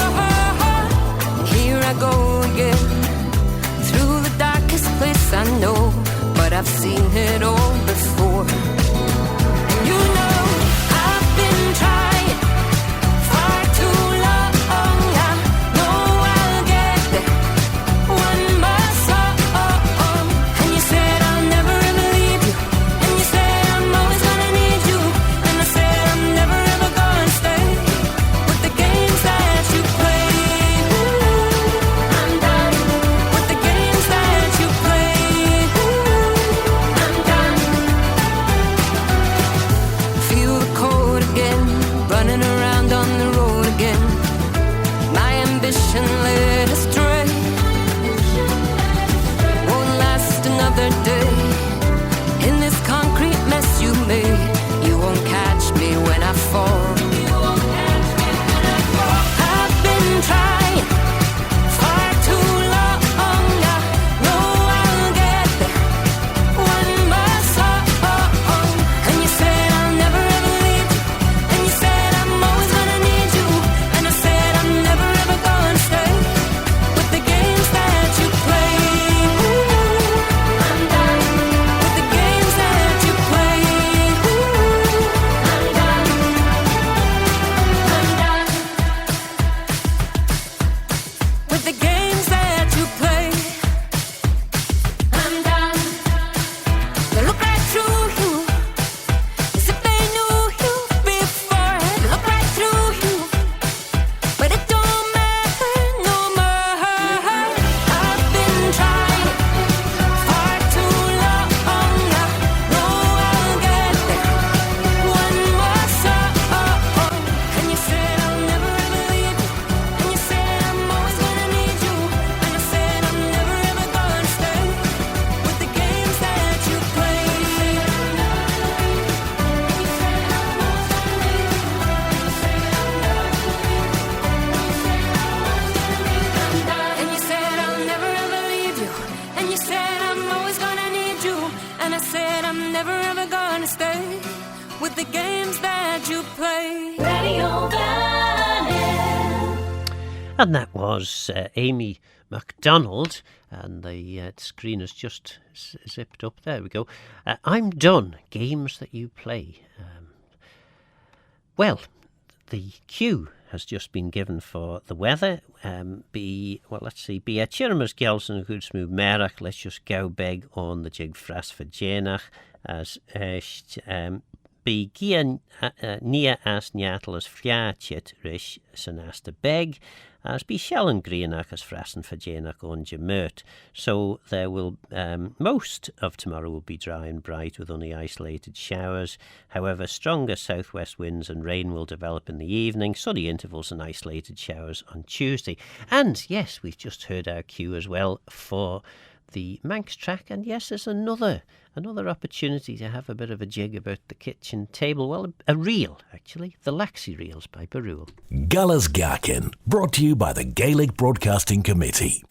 Here I go again, through the darkest place I know. But I've seen it all before. And you know, I've been trying far too long. I know I'll get there one more song. And you said I'll never ever leave you, and you said I'm always gonna need you, and I said I'm never ever gonna stay with the games that you play. I'm done with the games that you play. I'm done. Feel the cold again, running around on the road again. My ambition led astray. Won't last another day in this concrete mess you made. You won't catch me when I fall. I've been trying far too long. I know I'll get there one more song. And you said I'll never ever leave you, and you said I'm always gonna need you, and I said I'm never ever gonna stay with the games that you play. I'm done with the games that you play. I'm done. I'm done with the games that you play. I'm done. They look right through you, as if they knew you before. They look right through you, but it don't matter no more. I've been trying far too long. I know I'll get there one more song. And you said I'll never ever leave you, and you said I'm always gonna need you, and I said I'm never ever gonna stay with the games that you play. And you said I'll never ever leave you, and you said I'm always gonna need you, and I said I'm never ever gonna stay with the games that you play. Radio And that was Amy MacDonald, and the screen has just zipped up. There we go. I'm done. Games that you play. Well, the cue has just been given for the weather. Be a Chirmas Gelson Good Smooth Merach. Let's just go beg on the jig fras for Jenach as be Gian Nia as Nyatal as Fliachit Rish Sanasta Beg as be Shellen Greenach as Frassen for Jenach on Jamert. So there will most of tomorrow will be dry and bright with only isolated showers. However, stronger southwest winds and rain will develop in the evening, sunny intervals and isolated showers on Tuesday. And yes, we've just heard our cue as well for the Manx track, and yes, there's another opportunity to have a bit of a jig about the kitchen table. Well, a reel, actually, the Laxey Reels by Barul. Gullas Gaccan, brought to you by the Gaelic Broadcasting Committee.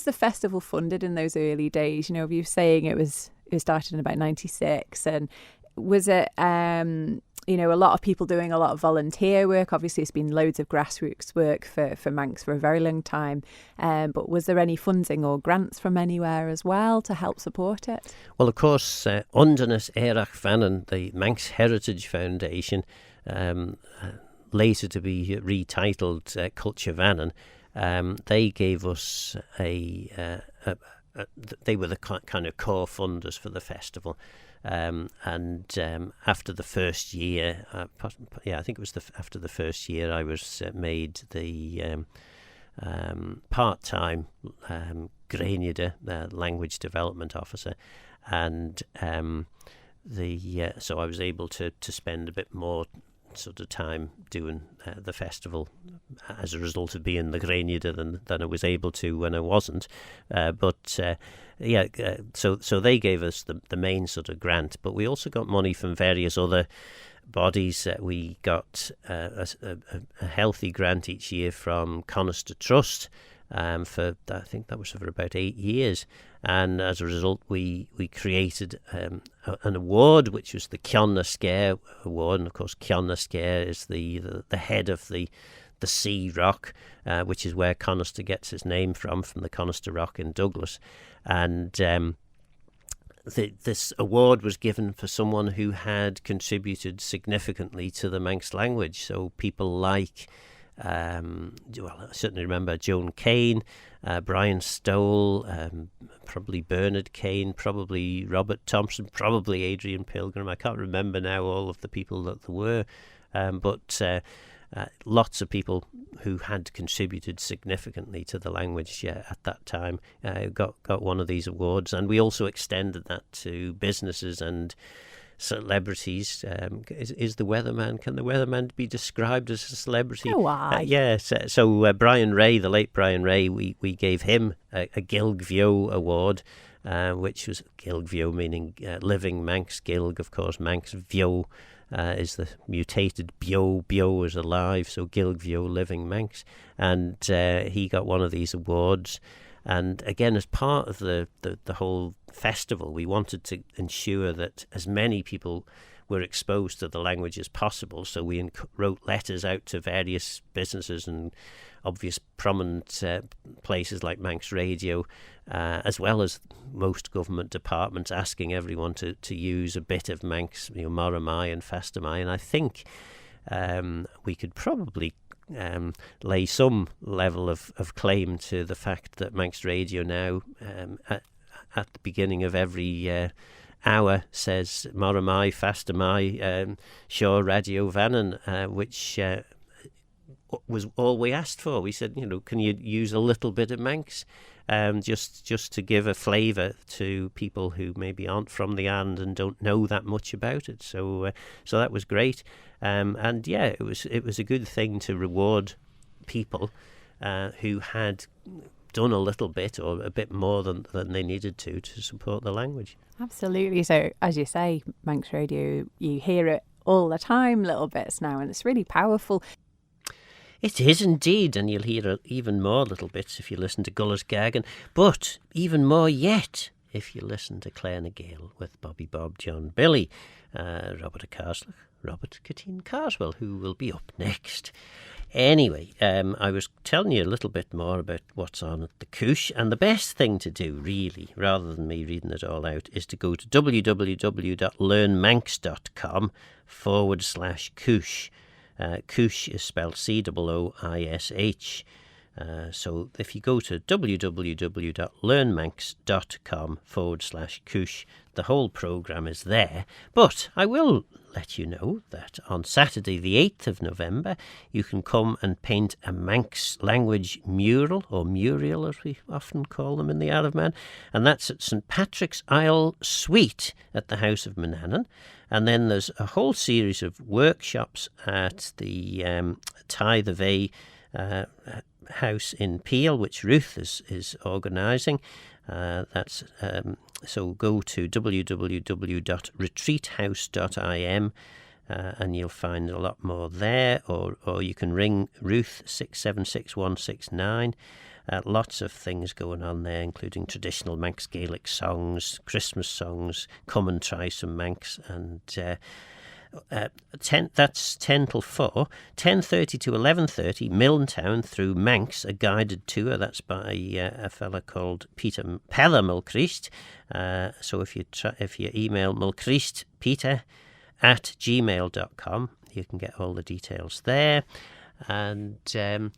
was the festival funded in those early days? You know, you were saying it started in about 96, and was it you know, a lot of people doing a lot of volunteer work? Obviously, it's been loads of grassroots work for Manx for a very long time. But was there any funding or grants from anywhere as well to help support it? Well, of course, Underness Erach Vannon, the Manx Heritage Foundation, later to be retitled Culture Vannon, they gave us they were the kind of core funders for the festival. And after the first year, I think it was after the first year, I was made the part-time Granada language development officer, and so I was able to spend a bit more sort of time doing the festival as a result of being the Granada than I was able to when I wasn't. So they gave us the main sort of grant, but we also got money from various other bodies. We got a healthy grant each year from Conister Trust for, I think that was for about 8 years. And as a result, we created an award, which was the Cionna Scare Award. And of course, Cionna Scare is the head of the sea rock, which is where Conister gets its name from the Conister Rock in Douglas. And this award was given for someone who had contributed significantly to the Manx language. So people like, I certainly remember Joan Kane, Brian Stowell, probably Bernard Kane, probably Robert Thompson, probably Adrian Pilgrim. I can't remember now all of the people that there were, but lots of people who had contributed significantly to the language at that time got one of these awards. And we also extended that to businesses and celebrities. Is the weatherman? Can the weatherman be described as a celebrity? Yes. So Brian Ray, the late Brian Ray, we gave him a Gaelg Vio award, which was Gaelg Vio meaning living Manx. Gaelg, of course, Manx. Vio is the mutated bio. Bio is alive, so Gaelg Vio, living Manx. And he got one of these awards. And again, as part of the whole festival, we wanted to ensure that as many people were exposed to the language as possible. So we wrote letters out to various businesses and obvious prominent places like Manx Radio, as well as most government departments, asking everyone to use a bit of Manx, Moramai and Fastamai. And I think we could probably lay some level of claim to the fact that Manx Radio now, at the beginning of every hour, says Moramai, Fastamai, Shaw Radio Vannon, which was all we asked for. We said, can you use a little bit of Manx, just to give a flavour to people who maybe aren't from the land and don't know that much about it. So that was great. And yeah, it was a good thing to reward people who had done a little bit or a bit more than they needed to support the language. Absolutely. So as you say, Manx Radio, you hear it all the time, little bits now, and it's really powerful. It is indeed, and you'll hear even more little bits if you listen to Gullis Gaccan, but even more yet if you listen to Clare na Gael with Bobby Bob, John Billy, Robert Carsley, Robert Kateen Carswell, who will be up next. Anyway, I was telling you a little bit more about what's on at the Cooish, and the best thing to do, really, rather than me reading it all out, is to go to www.learnmanx.com/Cooish. Cooish is spelled Cooish. So if you go to www.learnmanx.com/Cooish, the whole programme is there. But I will let you know that on Saturday the 8th of November you can come and paint a Manx language mural, or murial as we often call them in the Isle of Man, and that's at St Patrick's Isle Suite at the House of Manannan. And then there's a whole series of workshops at the Ty the Vey house in Peel, which Ruth is organising. That's so go to www.retreathouse.im and you'll find a lot more there, or you can ring Ruth 676169. Lots of things going on there, including traditional Manx Gaelic songs, Christmas songs, come and try some Manx, and that's 10 till 4. 10:30 to 11:30, Milntown through Manx, a guided tour. That's by a fella called Peter Mulchrist. So if you email mulchristpeter@gmail.com, you can get all the details there. And the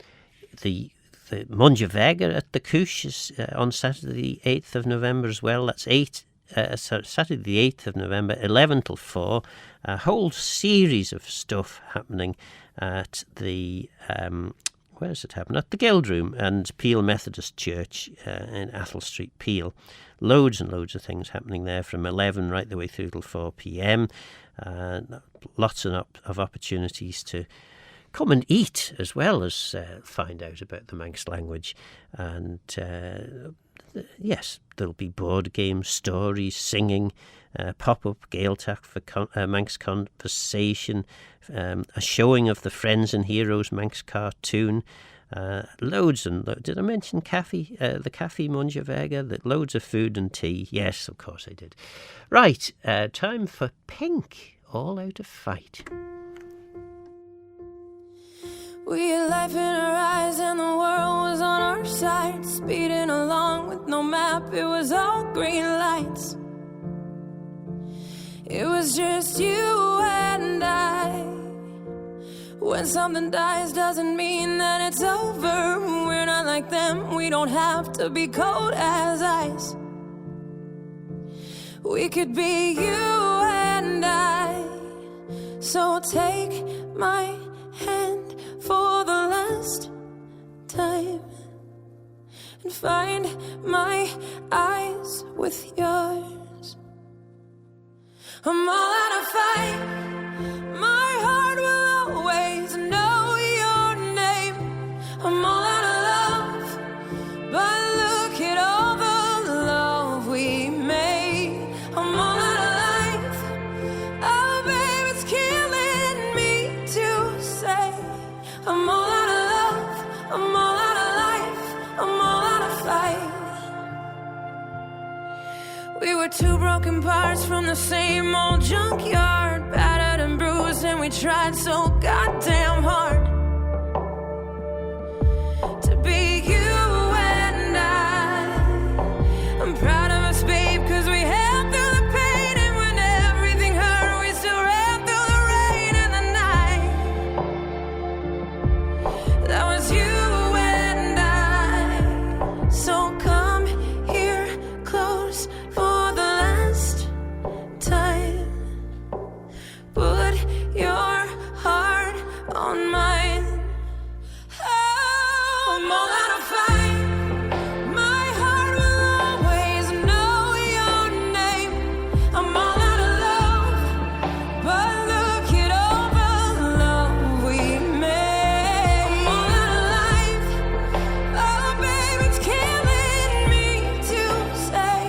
Munjavega at the Cooish is on Saturday the 8th of November as well. That's Saturday the 8th of November, 11 till 4. A whole series of stuff happening at the, where does it happen? At the Gaelg Room and Peel Methodist Church in Athol Street, Peel. Loads and loads of things happening there from 11 right the way through till 4 p.m. Lots of opportunities to come and eat as well as find out about the Manx language. And yes, there'll be board games, stories, singing, pop-up Gaeltacht for Manx conversation, a showing of the Friends and Heroes Manx cartoon, loads and did I mention Cafe, the Cafe Munjavega? Loads of food and tea. Yes, of course I did. Right, time for Pink, All Out of Fight. We had life in our eyes and the world was on our side, speeding along with no map, it was all green lights. It was just you and I. When something dies doesn't mean that it's over. We're not like them, we don't have to be cold as ice. We could be you and I. So take my hand for the last time and find my eyes with yours. I'm all out of fight. My heart will always know your name. I'm all out of love, but look at all the love we made. I'm all out of life. Oh, babe, it's killing me to say. I'm all out of love, I'm all out of life, I'm all out of fight. We were two broken parts from the same old junkyard, battered and bruised, and we tried so goddamn hard to be you and I. I'm proud of us, babe, cause we held through the pain, and when everything hurt, we still ran through the rain and the night. That was you and I. So come here close for the last time. Put your heart on mine. Oh, I'm all out of fight. My heart will always know your name. I'm all out of love, but look at all the love we made. I'm all out of life. Oh, babe, it's killing me to say.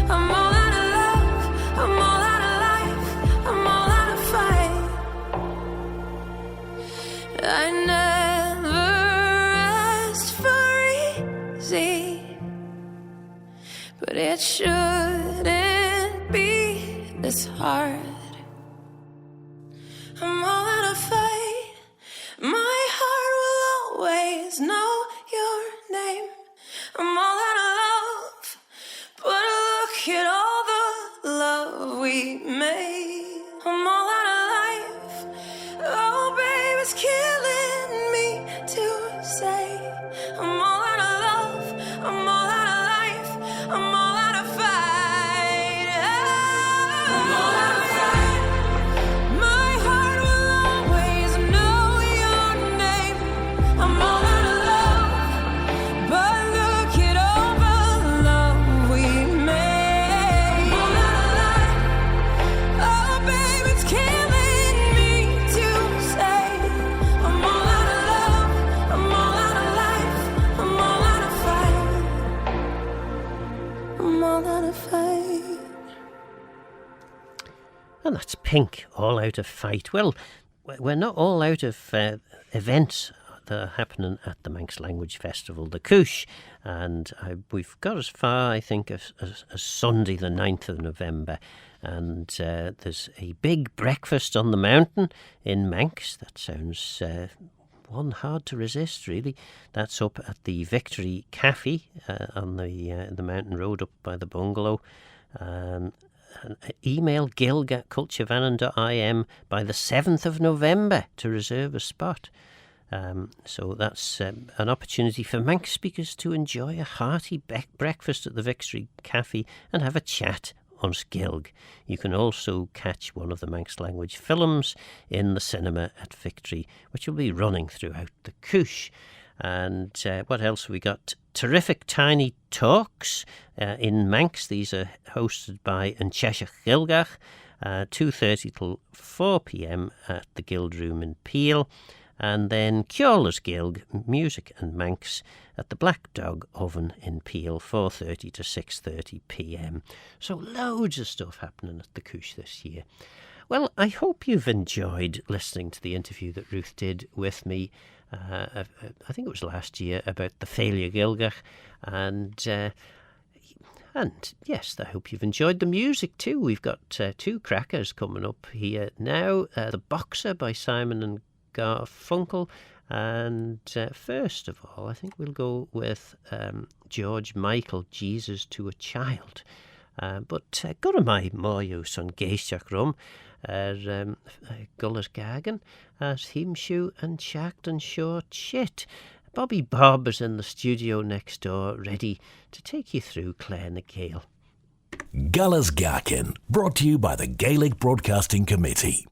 I'm all out of love, I'm all out of life, I'm all out of fight. I never asked for easy, but it shouldn't be this hard. I'm all out of fight. My heart will always know your name. I'm all out of love, but look at all the love we made. I'm all out of life. Oh, babe, it's killing me to say. I'm all out of love, I'm all out of life, I'm all out of fight. I'm all out of fight. My heart will always know your name. I'm all out of love, but look at all the love we made. I'm all out of life. Oh, babe, it's killing me to say. I'm all out of love, I'm all out of life, I'm all out of fight. I'm all out of fight. And that's Pink, All Out of Fight. Well, we're not all out of events they're happening at the Manx Language Festival, the Cooish, and we've got as far, I think, as Sunday the 9th of November, and there's a big breakfast on the mountain in Manx. That sounds one hard to resist, really. That's up at the Victory Cafe on the mountain road up by the bungalow. Email gaelg@culturevannon.im by the 7th of November to reserve a spot. So that's an opportunity for Manx speakers to enjoy a hearty breakfast at the Victory Cafe and have a chat on Gaelg. You can also catch one of the Manx language films in the cinema at Victory, which will be running throughout the Cooish. And what else have we got? Terrific tiny talks in Manx. These are hosted by Cheshire Gaelgach, 2:30 till 4 p.m. at the Guild Room in Peel. And then Ceola's Gaelg, music and Manx at the Black Dog Oven in Peel, 4:30 to 6:30 p.m. So loads of stuff happening at the Cooish this year. Well, I hope you've enjoyed listening to the interview that Ruth did with me. I think it was last year, about the failure Gaelgach, and yes, I hope you've enjoyed the music too. We've got two crackers coming up here now. The Boxer by Simon and Garfunkel, and first of all, I think we'll go with George Michael, Jesus to a Child. But gora mai moius on Geisteach Rum Gull's Gaccan as Himshoe and Shacked and Short Shit. Bobby Bob is in the studio next door, ready to take you through Clare na Gael. Gull's Gaccan, brought to you by the Gaelic Broadcasting Committee.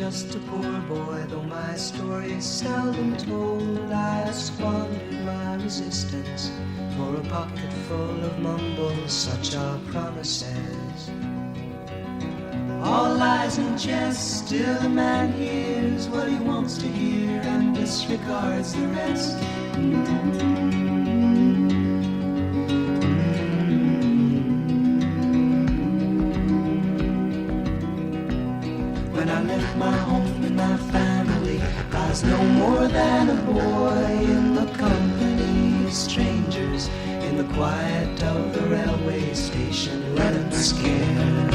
just a poor boy, though my story is seldom told. I have squandered my resistance for a pocket full of mumbles, such are promises. All lies and jest, still a man hears what he wants to hear and disregards the rest. When I left my home and my family, I was no more than a boy in the company of strangers, in the quiet of the railway station, running scared.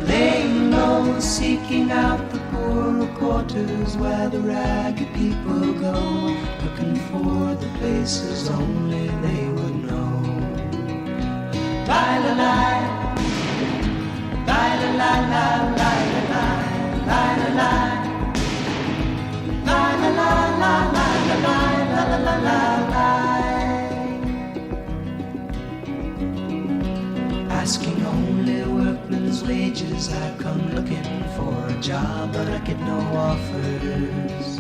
Laying low, seeking out the poorer quarters where the ragged people go, looking for the places only they would know. Lie-la-lie, lie-la-lie-lie, lie-la-lie, lie-la-lie, lie-la-lie, lie-la-lie, lie-la-lie. Asking only workmen's wages, I come looking for a job, but I get no offers.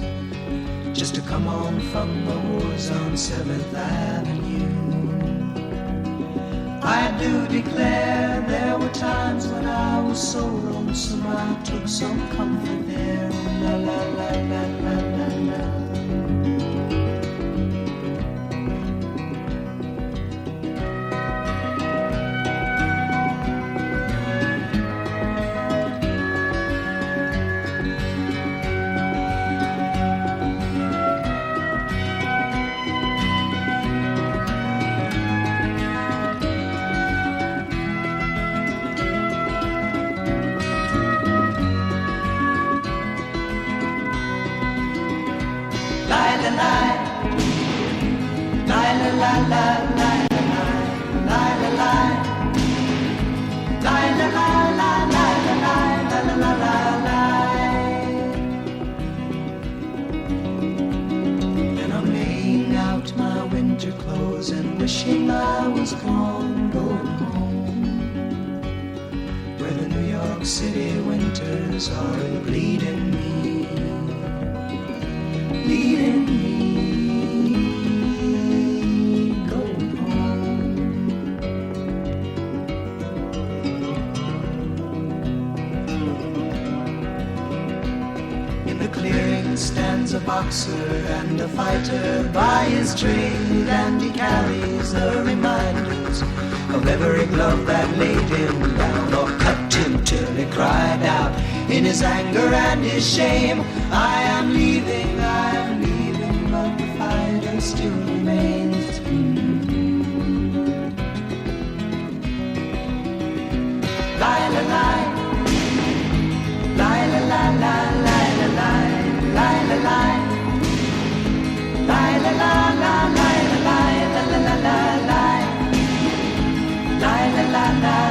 Just to come on from the wars on 7th Avenue. I do declare there were times when I was so lonesome I took some comfort there. La la la la la la la. And I'm laying out my winter clothes and wishing I was gone, going home, where the New York City winters are bleeding me, bleeding me. Stands a boxer and a fighter by his trade, and he carries the reminders of every glove that laid him down or cut him till he cried out in his anger and his shame, I am leaving, but the fighter still remains. Lie, la, lie, lie, la, la, la, lie, la, lie. Lie, la, lie, lie, la, la, la, lie, la, lie, la, la, la, la, lie, lie, la, la, la.